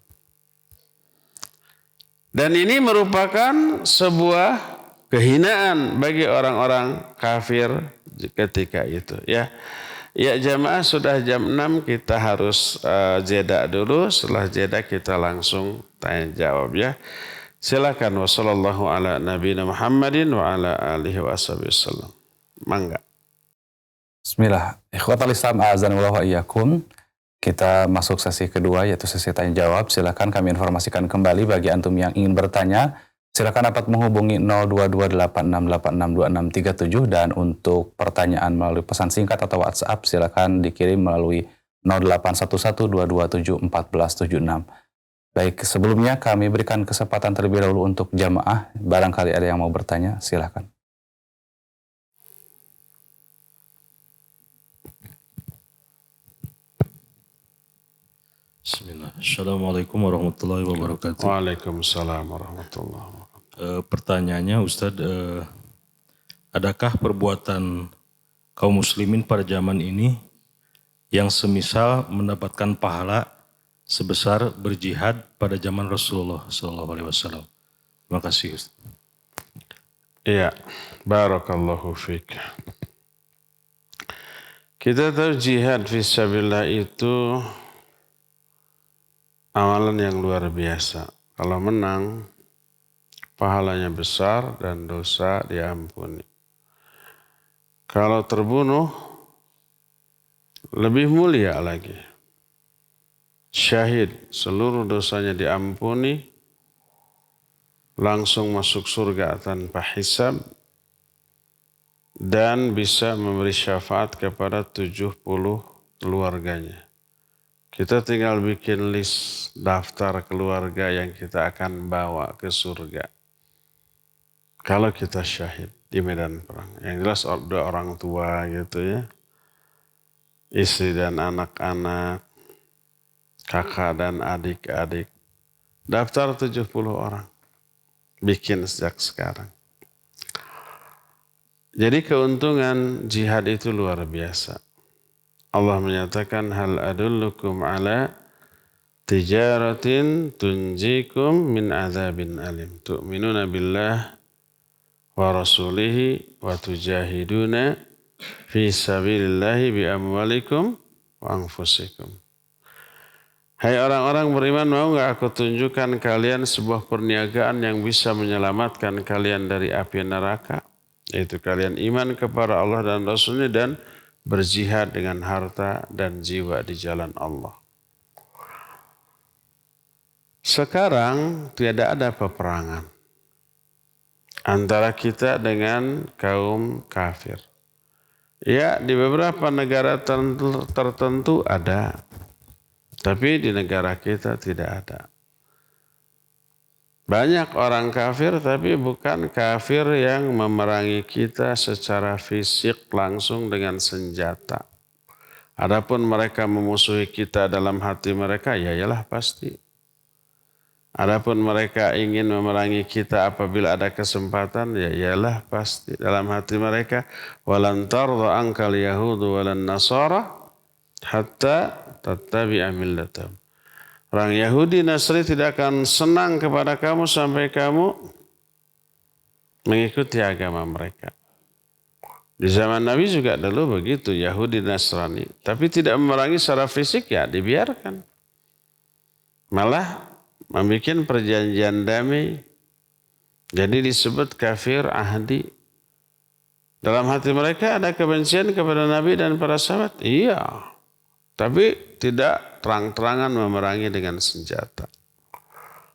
Dan ini merupakan sebuah kehinaan bagi orang-orang kafir ketika itu. Ya, jamaah sudah jam 6, kita harus jeda dulu. Setelah jeda kita langsung tanya jawab ya. Silakan. Wassallallahu ala nabiyina Muhammadin wa ala alihi wasallam. Mangga. Bismillah. Ikhwatal Islam, a'azanillahu wa iyyakum. Kita masuk sesi kedua, yaitu sesi tanya jawab. Silakan kami informasikan kembali bagi antum yang ingin bertanya. Silakan dapat menghubungi 022868662637, dan untuk pertanyaan melalui pesan singkat atau WhatsApp silakan dikirim melalui 081122741176. Baik, sebelumnya kami berikan kesempatan terlebih dahulu untuk jamaah. Barangkali ada yang mau bertanya, silakan. Bismillah. Assalamualaikum warahmatullahi wabarakatuh. Waalaikumsalam warahmatullahi wabarakatuh. Pertanyaannya Ustadz, adakah perbuatan kaum muslimin pada zaman ini yang semisal mendapatkan pahala sebesar berjihad pada zaman Rasulullah SAW? Terima kasih Ustadz. Iya, barakallahu fiik. Kita tahu jihad fisabilillah itu amalan yang luar biasa. Kalau menang, pahalanya besar dan dosa diampuni. Kalau terbunuh, lebih mulia lagi. Syahid, seluruh dosanya diampuni, langsung masuk surga tanpa hisab, dan bisa memberi syafaat kepada 70 keluarganya. Kita tinggal bikin list daftar keluarga yang kita akan bawa ke surga. Kalau kita syahid di medan perang. Yang jelas ada orang tua gitu ya. Istri dan anak-anak. Kakak dan adik-adik. Daftar 70 orang. Bikin sejak sekarang. Jadi keuntungan jihad itu luar biasa. Allah menyatakan hal adullukum ala tijaratin tunjikum min azabin alim. Tu'minuna billah wa rasulihi wa tujahiduna fi sabilillahi bi amwalikum wa anfusikum. Hai orang-orang beriman, mau enggak aku tunjukkan kalian sebuah perniagaan yang bisa menyelamatkan kalian dari api neraka? Yaitu kalian iman kepada Allah dan Rasulnya dan berjihad dengan harta dan jiwa di jalan Allah. Sekarang tidak ada peperangan antara kita dengan kaum kafir. Ya, di beberapa negara tertentu ada, tapi di negara kita tidak ada. Banyak orang kafir, tapi bukan kafir yang memerangi kita secara fisik langsung dengan senjata. Adapun mereka memusuhi kita dalam hati mereka, ya iyalah pasti. Adapun mereka ingin memerangi kita apabila ada kesempatan, ya iyalah pasti. Dalam hati mereka, walan tarda ankal yahudu walan nasara hatta tattabi'a millatahum. Orang Yahudi Nasrani tidak akan senang kepada kamu sampai kamu mengikuti agama mereka. Di zaman Nabi juga dulu begitu, Yahudi Nasrani. Tapi tidak memerangi secara fisik, ya dibiarkan. Malah membuat perjanjian damai. Jadi disebut kafir ahdi. Dalam hati mereka ada kebencian kepada Nabi dan para sahabat? Iya. Tapi tidak terang-terangan memerangi dengan senjata.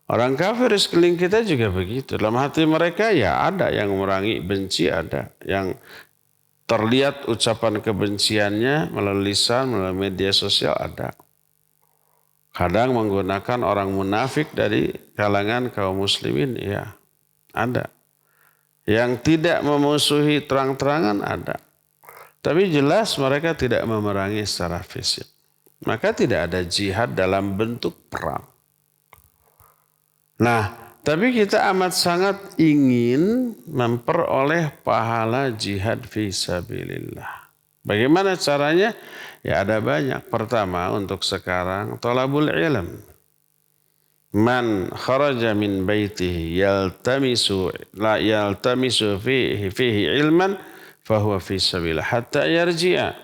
Orang kafir di sekeliling kita juga begitu. Dalam hati mereka ya ada yang memerangi, benci ada. Yang terlihat ucapan kebenciannya melalui lisan, melalui media sosial ada. Kadang menggunakan orang munafik dari kalangan kaum muslimin, ya ada. Yang tidak memusuhi terang-terangan ada. Tapi jelas mereka tidak memerangi secara fisik. Maka tidak ada jihad dalam bentuk perang. Nah, tapi kita amat sangat ingin memperoleh pahala jihad fisabilillah. Bagaimana caranya? Ya ada banyak. Pertama untuk sekarang, thalabul ilm. Man kharaja min baitihi yaltamisu fihi ilman fahuwa fi sabilillah hatta yarji'a.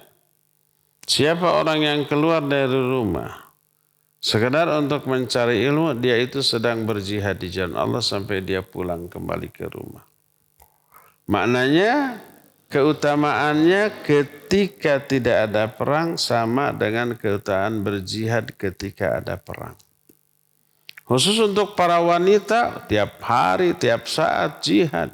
Siapa orang yang keluar dari rumah sekedar untuk mencari ilmu, dia itu sedang berjihad di jalan Allah sampai dia pulang kembali ke rumah. Maknanya keutamaannya ketika tidak ada perang sama dengan keutamaan berjihad ketika ada perang. Khusus untuk para wanita, tiap hari, tiap saat jihad.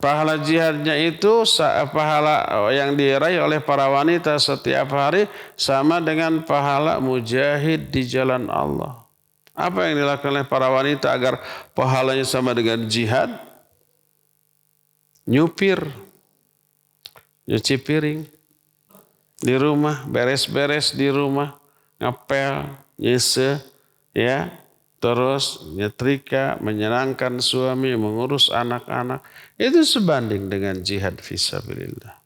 Pahala jihadnya itu, pahala yang diraih oleh para wanita setiap hari sama dengan pahala mujahid di jalan Allah. Apa yang dilakukan oleh para wanita agar pahalanya sama dengan jihad? Nyupir, nyuci piring di rumah, beres-beres di rumah, ngepel, nyese, ya, terus nyetrika, menyenangkan suami, mengurus anak-anak, itu sebanding dengan jihad fisabilillah.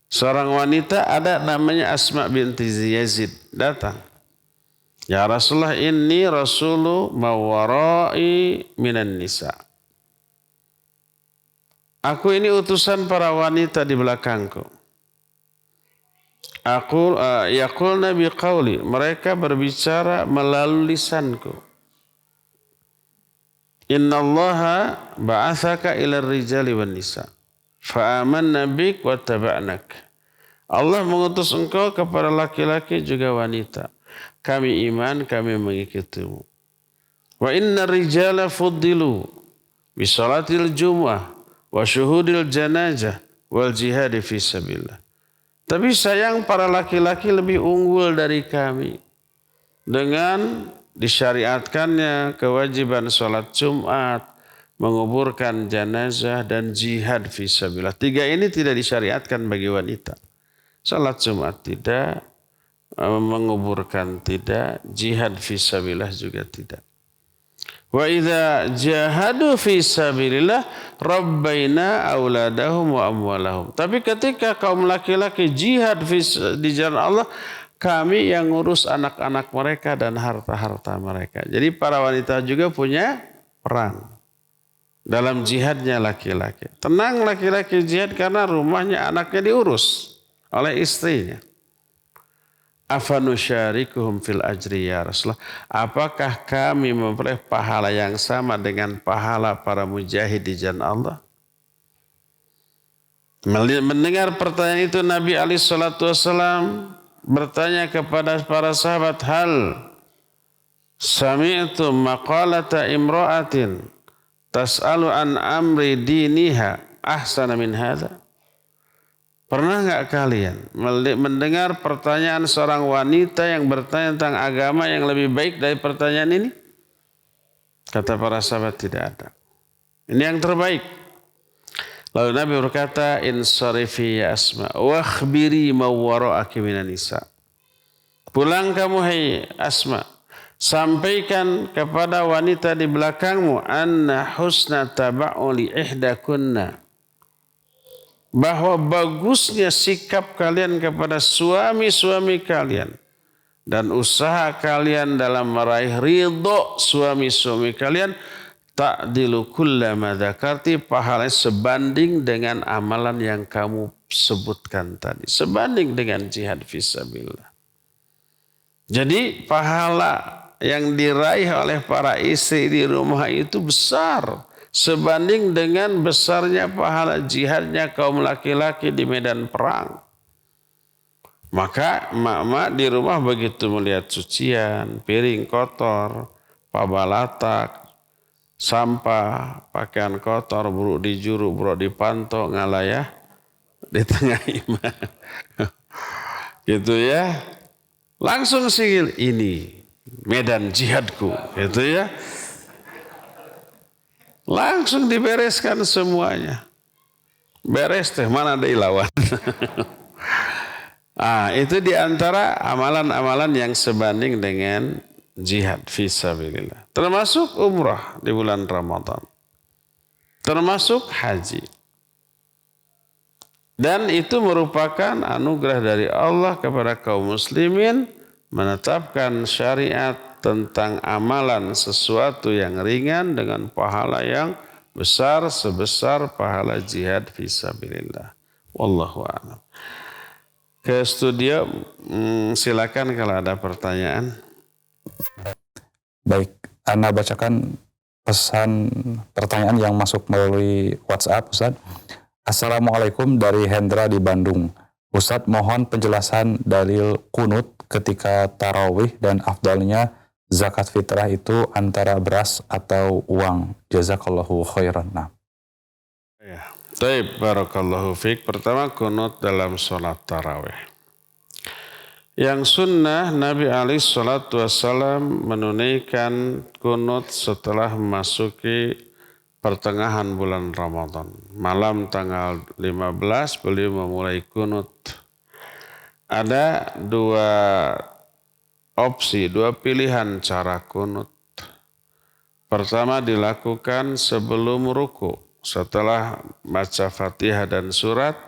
Seorang wanita ada namanya Asma binti Yazid datang. Ya Rasulullah, inni rasulu mawarai minan nisa. Aku ini utusan para wanita di belakangku. Yaqulna biqauli, mereka berbicara melalui lisanku. Innallaha ba'athaka ila rijali wan nisa fa amanna bik wa taba'nak. Allah mengutus engkau kepada laki-laki juga wanita. Kami iman, kami mengikutimu. Wa inna rijala fuddilu bi salatil jumu'ah wa syuhudil janazah wal jihad fi sabilillah. Tapi sayang para laki-laki lebih unggul dari kami dengan disyariatkannya kewajiban sholat Jumat, menguburkan jenazah dan jihad fisabilillah. 3 ini tidak disyariatkan bagi wanita. Sholat Jumat tidak, menguburkan tidak, jihad fisabilillah juga tidak. Wa idza jahadu fi sabilillah rabbaina auladahum wa amwalahum. Tapi ketika kaum laki-laki jihad di jalan Allah, kami yang ngurus anak-anak mereka dan harta-harta mereka. Jadi para wanita juga punya peran dalam jihadnya laki-laki. Tenang laki-laki jihad karena rumahnya, anaknya diurus oleh istrinya. Afanusyarikuhum fil ajri ya Rasulullah. Apakah kami memperoleh pahala yang sama dengan pahala para mujahid di jalan Allah? Mendengar pertanyaan itu Nabi SAW bertanya kepada para sahabat, hal sami'tum maqalata imra'atin tas'alu an amri diniha ahsana min hadha? Pernah enggak kalian mendengar pertanyaan seorang wanita yang bertanya tentang agama yang lebih baik dari pertanyaan ini? Kata para sahabat, tidak ada. Ini yang terbaik. Lalu Nabi berkata, insarifi ya Asma wa akhbiri ma wara'aki minan nisa. Pulang kamu hai Asma, sampaikan kepada wanita di belakangmu anna husna taba'uli ihdakunna, bahwa bagusnya sikap kalian kepada suami-suami kalian dan usaha kalian dalam meraih ridho suami-suami kalian ta'dilu kullama dzakarti, pahalanya sebanding dengan amalan yang kamu sebutkan tadi, sebanding dengan jihad fisabilillah. Jadi pahala yang diraih oleh para istri di rumah itu besar sebanding dengan besarnya pahala jihadnya kaum laki-laki di medan perang. Maka emak-emak di rumah begitu melihat cucian, piring kotor, pabalatak, sampah, pakaian kotor, buruk di juru, buruk di panto, ngalayah di tengah imam. Gitu ya. Langsung sigil, ini medan jihadku. Gitu ya. Langsung dibereskan semuanya. Beres teh, mana ada ilawan. Itu diantara amalan-amalan yang sebanding dengan jihad fisabilillah. Termasuk umrah di bulan Ramadan. Termasuk haji. Dan itu merupakan anugerah dari Allah kepada kaum muslimin menetapkan syariat tentang amalan sesuatu yang ringan dengan pahala yang besar sebesar pahala jihad fisabilillah. Wallahu a'lam. Ke studio, silakan kalau ada pertanyaan. Baik, Anda bacakan pesan pertanyaan yang masuk melalui WhatsApp, Ustaz. Assalamualaikum dari Hendra di Bandung. Ustadz, mohon penjelasan dalil kunut ketika tarawih dan afdalnya zakat fitrah itu antara beras atau uang. Jazakallahu khairan. Ya. Baik, barakallahu fiik. Pertama, kunut dalam sholat tarawih. Yang sunnah Nabi alaihi salatu wassalam menunaikan kunut setelah memasuki pertengahan bulan Ramadan. Malam tanggal 15 beliau memulai kunut. Ada dua opsi, dua pilihan cara kunut. Pertama dilakukan sebelum ruku. Setelah baca Fatihah dan surat,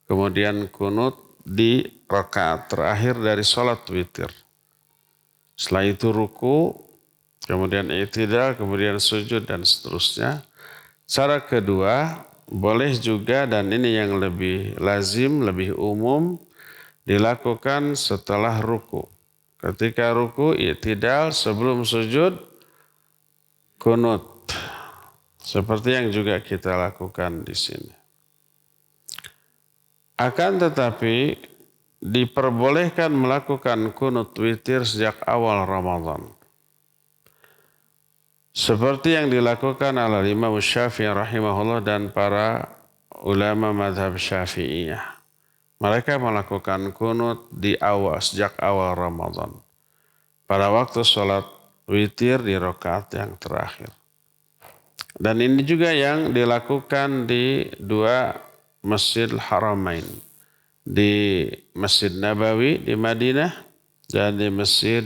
kemudian kunut di rakaat terakhir dari sholat witir. Setelah itu ruku, kemudian i'tidal, kemudian sujud dan seterusnya. Cara kedua, boleh juga dan ini yang lebih lazim, lebih umum, dilakukan setelah ruku. Ketika ruku, i'tidal, sebelum sujud, kunut. Seperti yang juga kita lakukan di sini. Akan tetapi diperbolehkan melakukan kunut witir sejak awal Ramadan. Seperti yang dilakukan oleh Imam Syafi'i rahimahullah dan para ulama mazhab Syafi'iyah. Mereka melakukan kunut di awal, sejak awal Ramadan. Pada waktu sholat witir di rakaat yang terakhir. Dan ini juga yang dilakukan di dua Masjidil Haramain. Di Masjid Nabawi di Madinah dan di Masjid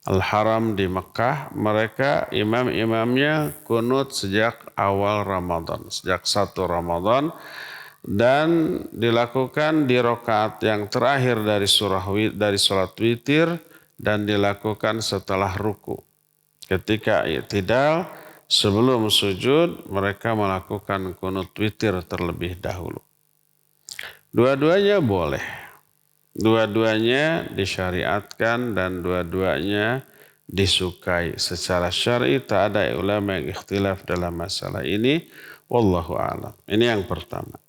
Al-Haram di Mekah. Mereka imam-imamnya kunut sejak awal Ramadan. Sejak 1 Ramadan. Dan dilakukan di rakaat yang terakhir dari sholat witir. Dan dilakukan setelah ruku. Ketika i'tidal, sebelum sujud, mereka melakukan kunut witir terlebih dahulu. Dua-duanya boleh. Dua-duanya disyariatkan dan dua-duanya disukai. Secara syar'i tak ada ulama yang ikhtilaf dalam masalah ini. Wallahu a'lam. Ini yang pertama.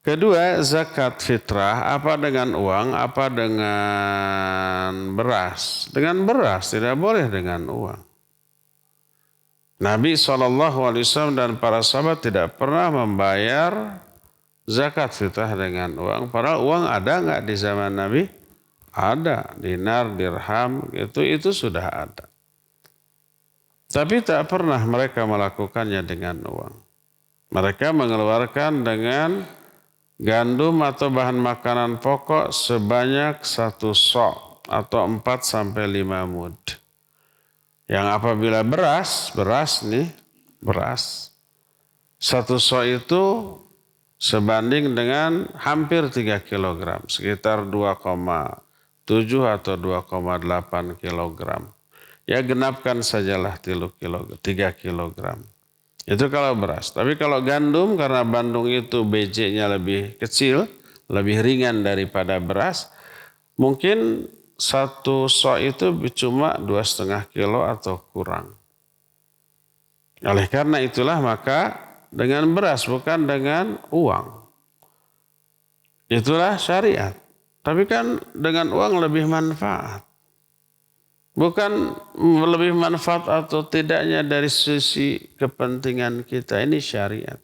Kedua, zakat fitrah. Apa dengan uang? Apa dengan beras? Dengan beras, tidak boleh dengan uang. Nabi SAW dan para sahabat tidak pernah membayar zakat fitrah dengan uang. Padahal uang ada nggak di zaman Nabi? Ada. Dinar, dirham, itu sudah ada. Tapi tak pernah mereka melakukannya dengan uang. Mereka mengeluarkan dengan gandum atau bahan makanan pokok sebanyak 1 sok atau 4-5 mud. Yang apabila beras. 1 sok itu sebanding dengan hampir 3 kg. Sekitar 2,7 atau 2,8 kg. Ya genapkan sajalah 3 kg. Itu kalau beras. Tapi kalau gandum karena Bandung itu BJ-nya lebih kecil, lebih ringan daripada beras. Mungkin 1 sok itu cuma 2,5 kilo atau kurang. Oleh karena itulah maka dengan beras bukan dengan uang. Itulah syariat. Tapi kan dengan uang lebih manfaat. Bukan lebih manfaat atau tidaknya dari sisi kepentingan kita. Ini syariat.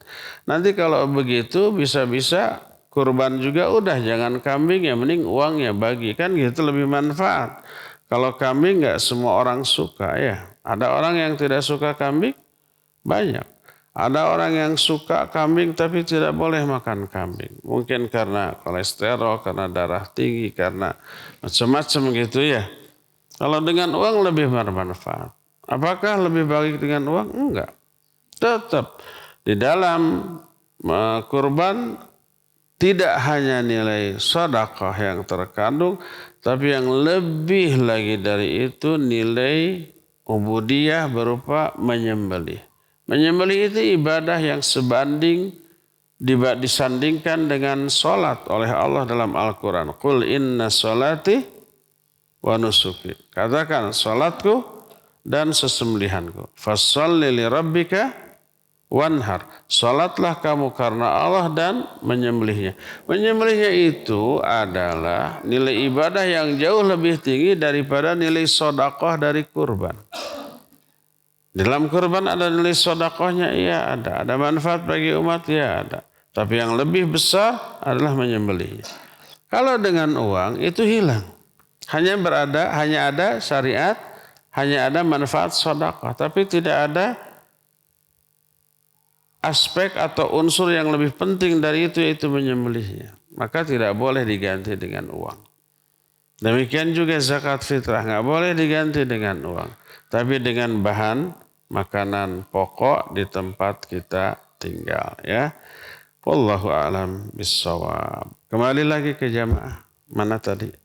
Nanti kalau begitu bisa-bisa kurban juga udah jangan kambing ya mending uangnya bagi. Kan gitu lebih manfaat. Kalau kambing nggak semua orang suka ya. Ada orang yang tidak suka kambing? Banyak. Ada orang yang suka kambing tapi tidak boleh makan kambing. Mungkin karena kolesterol, karena darah tinggi, karena macam-macam gitu ya. Kalau dengan uang lebih bermanfaat. Apakah lebih baik dengan uang? Enggak. Tetap di dalam kurban tidak hanya nilai sedekah yang terkandung, tapi yang lebih lagi dari itu nilai ubudiyah berupa menyembelih. Menyembelih itu ibadah yang sebanding disandingkan dengan sholat oleh Allah dalam Al-Quran. Qul inna sholati wa nusuki. Katakan salatku dan sesembelihanku. Fasholli li rabbika wanhar. Salatlah kamu karena Allah dan menyembelihnya. Menyembelihnya itu adalah nilai ibadah yang jauh lebih tinggi daripada nilai sedekah dari kurban. Dalam kurban ada nilai sedekahnya, iya ada. Ada manfaat bagi umat, ya ada. Tapi yang lebih besar adalah menyembelihnya. Kalau dengan uang itu hilang. Hanya ada syariat, hanya ada manfaat sedekah, tapi tidak ada aspek atau unsur yang lebih penting dari itu yaitu menyembelihnya. Maka tidak boleh diganti dengan uang. Demikian juga zakat fitrah nggak boleh diganti dengan uang, tapi dengan bahan makanan pokok di tempat kita tinggal. Ya, wallahu a'lam bissawab. Kembali lagi ke jamaah mana tadi?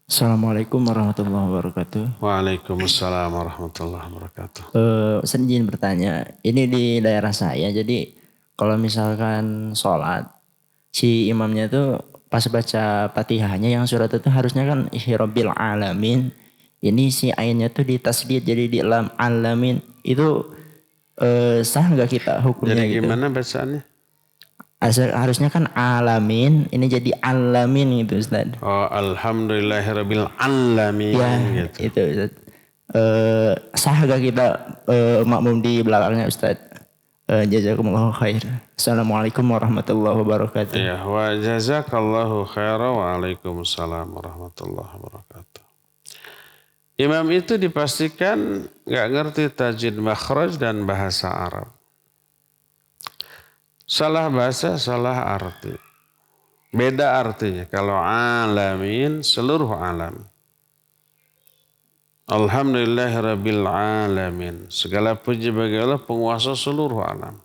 Assalamualaikum warahmatullahi wabarakatuh. Waalaikumsalam warahmatullahi wabarakatuh. Saya izin bertanya, ini di daerah saya, jadi kalau misalkan sholat, si imamnya tuh pas baca Fatihahnya yang surat itu harusnya kan Ihrobil alamin, ini si ayatnya tuh di tasdid jadi di lam alamin, itu sah nggak kita hukumnya Jadi gitu? gimana bacaannya? Harusnya kan alamin, ini jadi alamin gitu Ustaz. Oh, alhamdulillahirabbil alamin Ya, gitu. itu Ustaz. Sah gak kita makmum di belakangnya Ustaz? Jazakumullah khair. Assalamualaikum warahmatullahi wabarakatuh. Ya, wa jazakallahu khairan wa waalaikumsalam warahmatullahi wabarakatuh. Imam itu dipastikan nggak ngerti tajwid makhraj dan bahasa Arab. Salah bahasa, salah arti. Beda artinya. Kalau alamin, seluruh alam. Alhamdulillahirabbil alamin. Segala puji bagi Allah penguasa seluruh alam.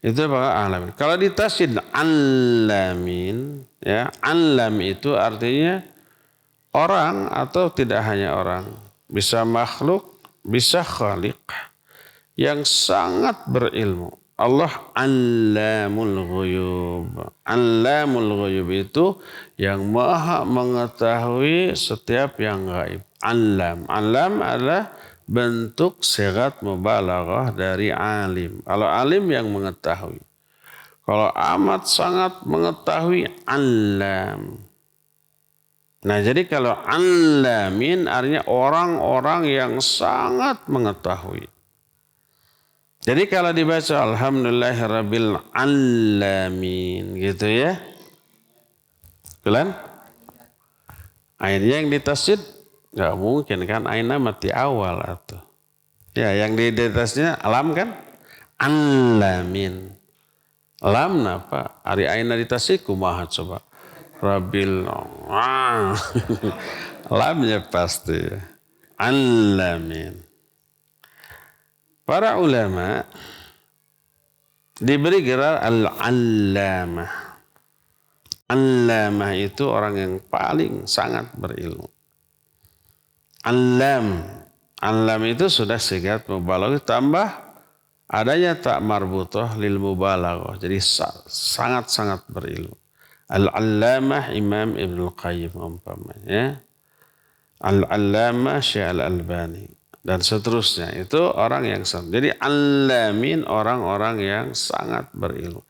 Itu apa alamin. Kalau ditasid alamin, ya, alam itu artinya orang atau tidak hanya orang. Bisa makhluk, bisa khaliq yang sangat berilmu. Allah Allamul Ghuyub. Allamul Ghuyub itu yang maha mengetahui setiap yang gaib. Allam. Allam adalah bentuk sigat mubalaghah dari alim. Kalau alim yang mengetahui. Kalau amat sangat mengetahui, allam. Nah jadi kalau allamin artinya orang-orang yang sangat mengetahui. Jadi kalau dibaca alhamdulillahirabbil alamin gitu ya. Bulan? Akhirnya yang ditasid nggak mungkin kan aina mati awal atau. Ya yang di atasnya alam kan? Alamin. Lam napa? Ari aina ditasid kumaha coba? Rabbil lamnya pasti. Alamin. Para ulama diberi gelar al-allamah. Allamah itu orang yang paling sangat berilmu. Allam. Allam itu sudah sigat mubalaghah tambah adanya tak marbutah lil mubalaghah. Jadi sangat-sangat berilmu. Al-Allamah Imam Ibnu Qayyim umpamanya. Al-Allamah Syekh Al-Albani dan seterusnya. Itu orang yang sangat. Jadi allamin orang-orang yang sangat berilmu.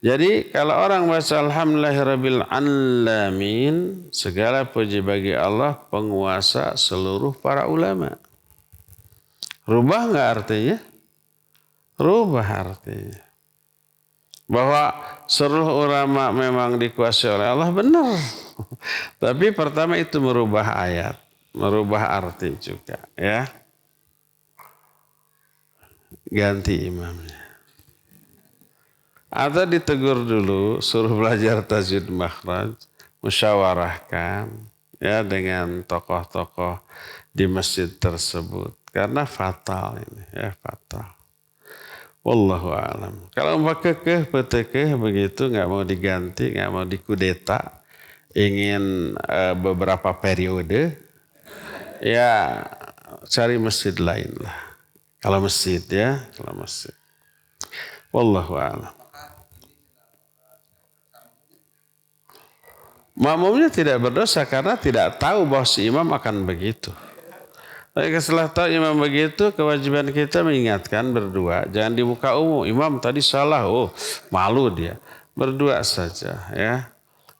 Jadi kalau orang baca alhamdulillahirabbil alamin, segala puji bagi Allah penguasa seluruh para ulama. Rubah enggak artinya? Rubah artinya. Bahwa seluruh ulama memang dikuasai oleh Allah, benar. Tapi pertama itu merubah ayat, merubah arti juga, ya. Ganti imamnya. Atau ditegur dulu, suruh belajar tajwid makhraj, musyawarahkan ya dengan tokoh-tokoh di masjid tersebut. Karena fatal ini, ya fatal. Wallahu a'lam. Kalau kekeh petekeh begitu nggak mau diganti, nggak mau dikudeta, ingin beberapa periode, ya cari masjid lain lah. Kalau masjid ya, kalau masjid. Wallahu a'lam. Makmumnya tidak berdosa karena tidak tahu bahwa si imam akan begitu. Tapi setelah tahu imam begitu, kewajiban kita mengingatkan berdua. Jangan dibuka umum. Imam tadi salah. Oh, malu dia. Berdua saja ya.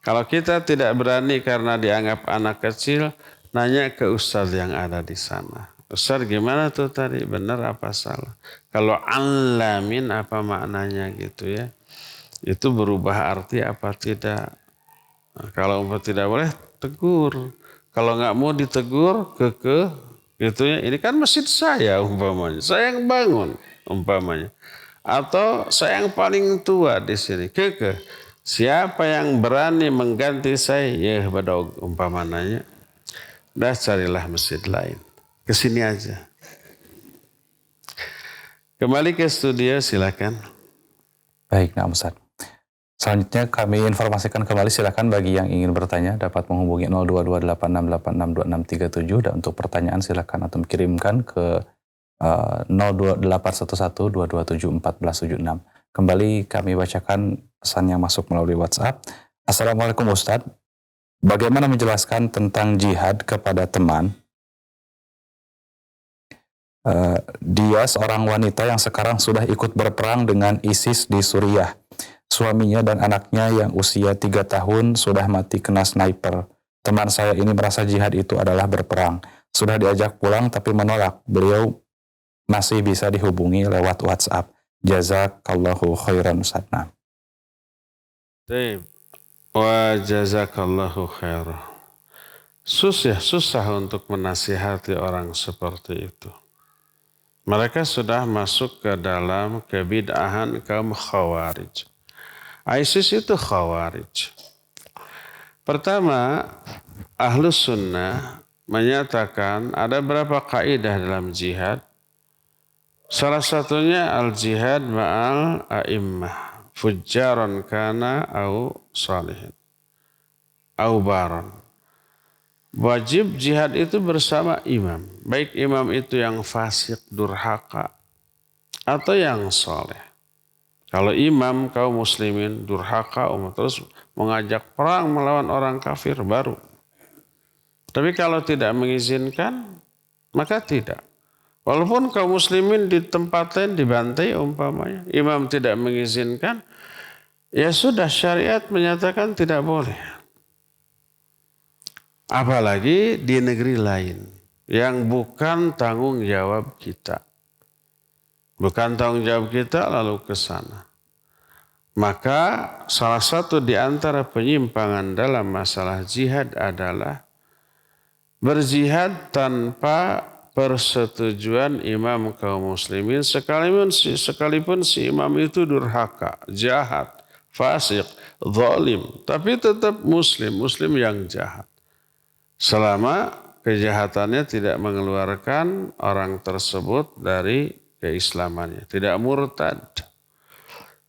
Kalau kita tidak berani karena dianggap anak kecil, nanya ke ustaz yang ada di sana. Ustaz gimana tuh tadi? Benar apa salah? Kalau alamin apa maknanya gitu ya. Itu berubah arti apa tidak? Nah, kalau tidak boleh, tegur. Kalau nggak mau ditegur, gitu ya. Ini kan masjid saya umpamanya. Saya yang bangun umpamanya. Atau saya yang paling tua di sini. Siapa yang berani mengganti saya? Ya badog umpamanya. Dah carilah masjid lain. Kesini aja. Kembali ke studio silakan. Baik, nah Ustaz. Selanjutnya kami informasikan kembali, silakan bagi yang ingin bertanya dapat menghubungi 0228686637 dan untuk pertanyaan silakan atau kirimkan ke 0281122741476. Kembali kami bacakan pesan yang masuk melalui WhatsApp. Assalamualaikum Ustadz. Bagaimana menjelaskan tentang jihad kepada teman? Dia seorang wanita yang sekarang sudah ikut berperang dengan ISIS di Suriah. Suaminya dan anaknya yang usia 3 tahun sudah mati kena sniper. Teman saya ini merasa jihad itu adalah berperang. Sudah diajak pulang tapi menolak. Beliau masih bisa dihubungi lewat WhatsApp. Jazakallahu khairan Ustadz. Wa jazakallahu khairan. Susah untuk menasihati orang seperti itu. Mereka sudah masuk ke dalam kebid'ahan kaum khawarij. ISIS itu khawarij. Pertama, Ahlus Sunnah menyatakan ada berapa kaidah dalam jihad. Salah satunya al-jihad ma'al a'immah. Fujjaran kana au salihin. Au baran. Wajib jihad itu bersama imam. Baik imam itu yang fasik, durhaka, atau yang soleh. Kalau imam kaum muslimin durhaka, terus mengajak perang melawan orang kafir baru. Tapi kalau tidak mengizinkan, maka tidak. Walaupun kaum muslimin di tempat lain dibantai umpamanya, imam tidak mengizinkan, ya sudah syariat menyatakan tidak boleh. Apalagi di negeri lain yang bukan tanggung jawab kita. Bukan tanggung jawab kita lalu ke sana. Maka salah satu di antara penyimpangan dalam masalah jihad adalah berjihad tanpa persetujuan imam kaum muslimin sekalipun si imam itu durhaka, jahat, fasik, zalim, tapi tetap muslim yang jahat. Selama kejahatannya tidak mengeluarkan orang tersebut dari keislamannya, tidak murtad.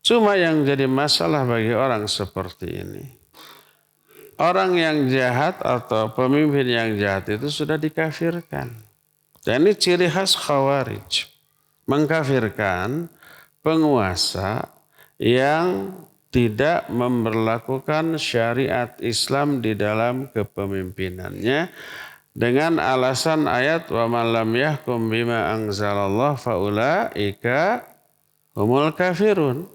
Cuma yang jadi masalah bagi orang seperti ini, orang yang jahat atau pemimpin yang jahat itu sudah dikafirkan. Dan ini ciri khas Khawarij. Mengkafirkan penguasa yang tidak memberlakukan syariat Islam di dalam kepemimpinannya dengan alasan ayat wa man lam yahkum bima anzalallah faulaika humul kafirun.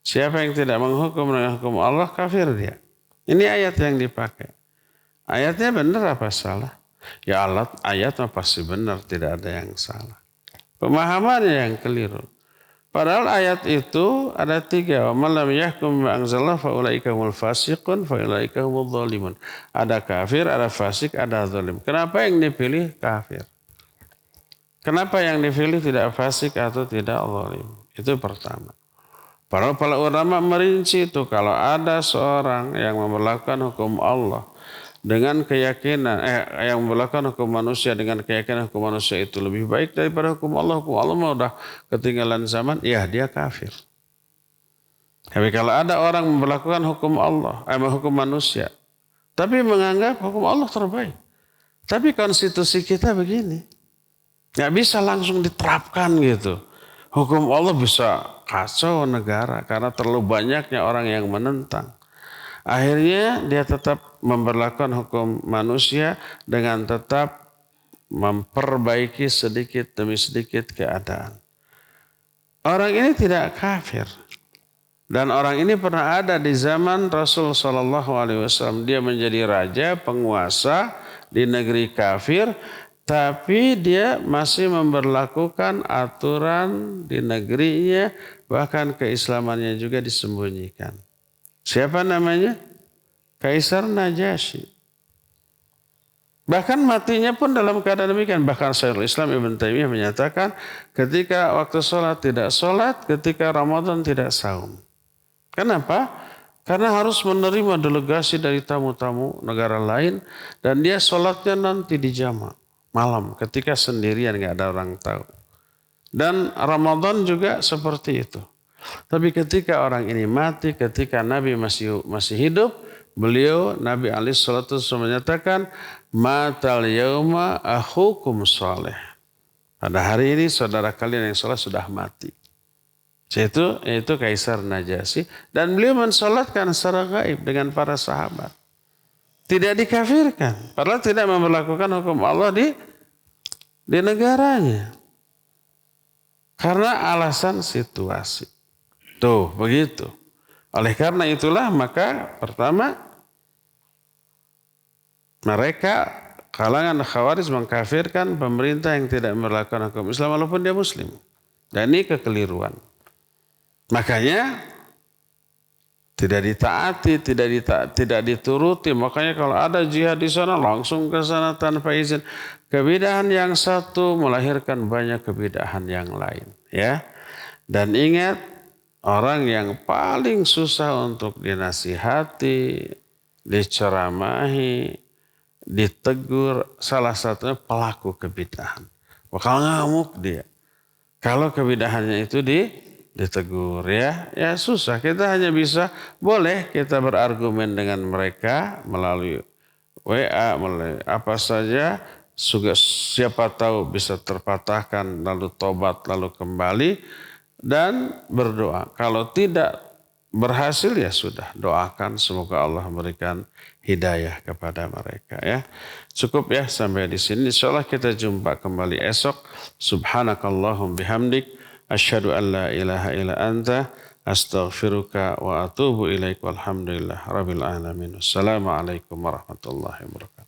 Siapa yang tidak menghukum dengan hukum Allah kafir dia. Ini ayat yang dipakai. Ayatnya benar apa salah? Ya Allah, ayatnya pasti benar, tidak ada yang salah. Pemahamannya yang keliru. Padahal ayat itu ada 3. Wa man lam yahkum bima anzalallah faulaika humul fasiqun faulaika humul zalimun. Ada kafir, ada fasik, ada zalim. Kenapa yang dipilih kafir? Kenapa yang dipilih tidak fasik atau tidak zalim? Itu pertama. Para ulama merinci itu kalau ada seorang yang memperlakukan hukum Allah dengan keyakinan, yang memperlakukan hukum manusia dengan keyakinan hukum manusia itu lebih baik daripada hukum Allah mah udah ketinggalan zaman, ya dia kafir. Tapi kalau ada orang memperlakukan hukum Allah, hukum manusia, tapi menganggap hukum Allah terbaik. Tapi konstitusi kita begini, nggak bisa langsung diterapkan gitu. Hukum Allah bisa kacau negara karena terlalu banyaknya orang yang menentang. Akhirnya dia tetap memperlakukan hukum manusia dengan tetap memperbaiki sedikit demi sedikit keadaan. Orang ini tidak kafir. Dan orang ini pernah ada di zaman Rasul SAW. Dia menjadi raja, penguasa di negeri kafir. Tapi dia masih memberlakukan aturan di negerinya, bahkan keislamannya juga disembunyikan. Siapa namanya? Kaisar Najasyi. Bahkan matinya pun dalam keadaan demikian. Bahkan Syekhul Islam Ibn Taimiyah menyatakan ketika waktu sholat tidak sholat, ketika Ramadan tidak saum. Kenapa? Karena harus menerima delegasi dari tamu-tamu negara lain dan dia sholatnya nanti di jamak. Malam ketika sendirian nggak ada orang tahu. Dan Ramadan juga seperti itu. Tapi ketika orang ini mati, ketika Nabi masih hidup, beliau Nabi alaihi salatu wasallam menyatakan matal yauma akhukum saleh. Pada hari ini saudara kalian yang saleh sudah mati. Itu Kaisar Najasyi dan beliau mensalatkan secara gaib dengan para sahabat. Tidak dikafirkan, padahal tidak memperlakukan hukum Allah di negaranya. Karena alasan situasi. Tuh, begitu. Oleh karena itulah maka pertama mereka kalangan Khawarij mengkafirkan pemerintah yang tidak memperlakukan hukum Islam walaupun dia muslim. Dan ini kekeliruan. Makanya tidak ditaati, tidak dituruti. Makanya kalau ada jihad di sana langsung ke sana tanpa izin. Kebidahan yang satu melahirkan banyak kebidahan yang lain, ya. Dan ingat, orang yang paling susah untuk dinasihati, diceramahi, ditegur, salah satunya pelaku kebidahan. Bakal ngamuk dia. Kalau kebidahannya itu ditegur, ya susah. Kita hanya bisa, boleh kita berargumen dengan mereka melalui WA, melalui apa saja. Siapa tahu bisa terpatahkan, lalu tobat, lalu kembali dan berdoa. Kalau tidak berhasil ya sudah, doakan semoga Allah memberikan hidayah kepada mereka, ya. Cukup ya sampai di sini. Insyaallah kita jumpa kembali esok. Subhanakallahum bihamdik asyhadu an la ilaha illa anta astaghfiruka wa atubu ilaik walhamdulillah rabbil alamin. Assalamualaikum warahmatullahi wabarakatuh.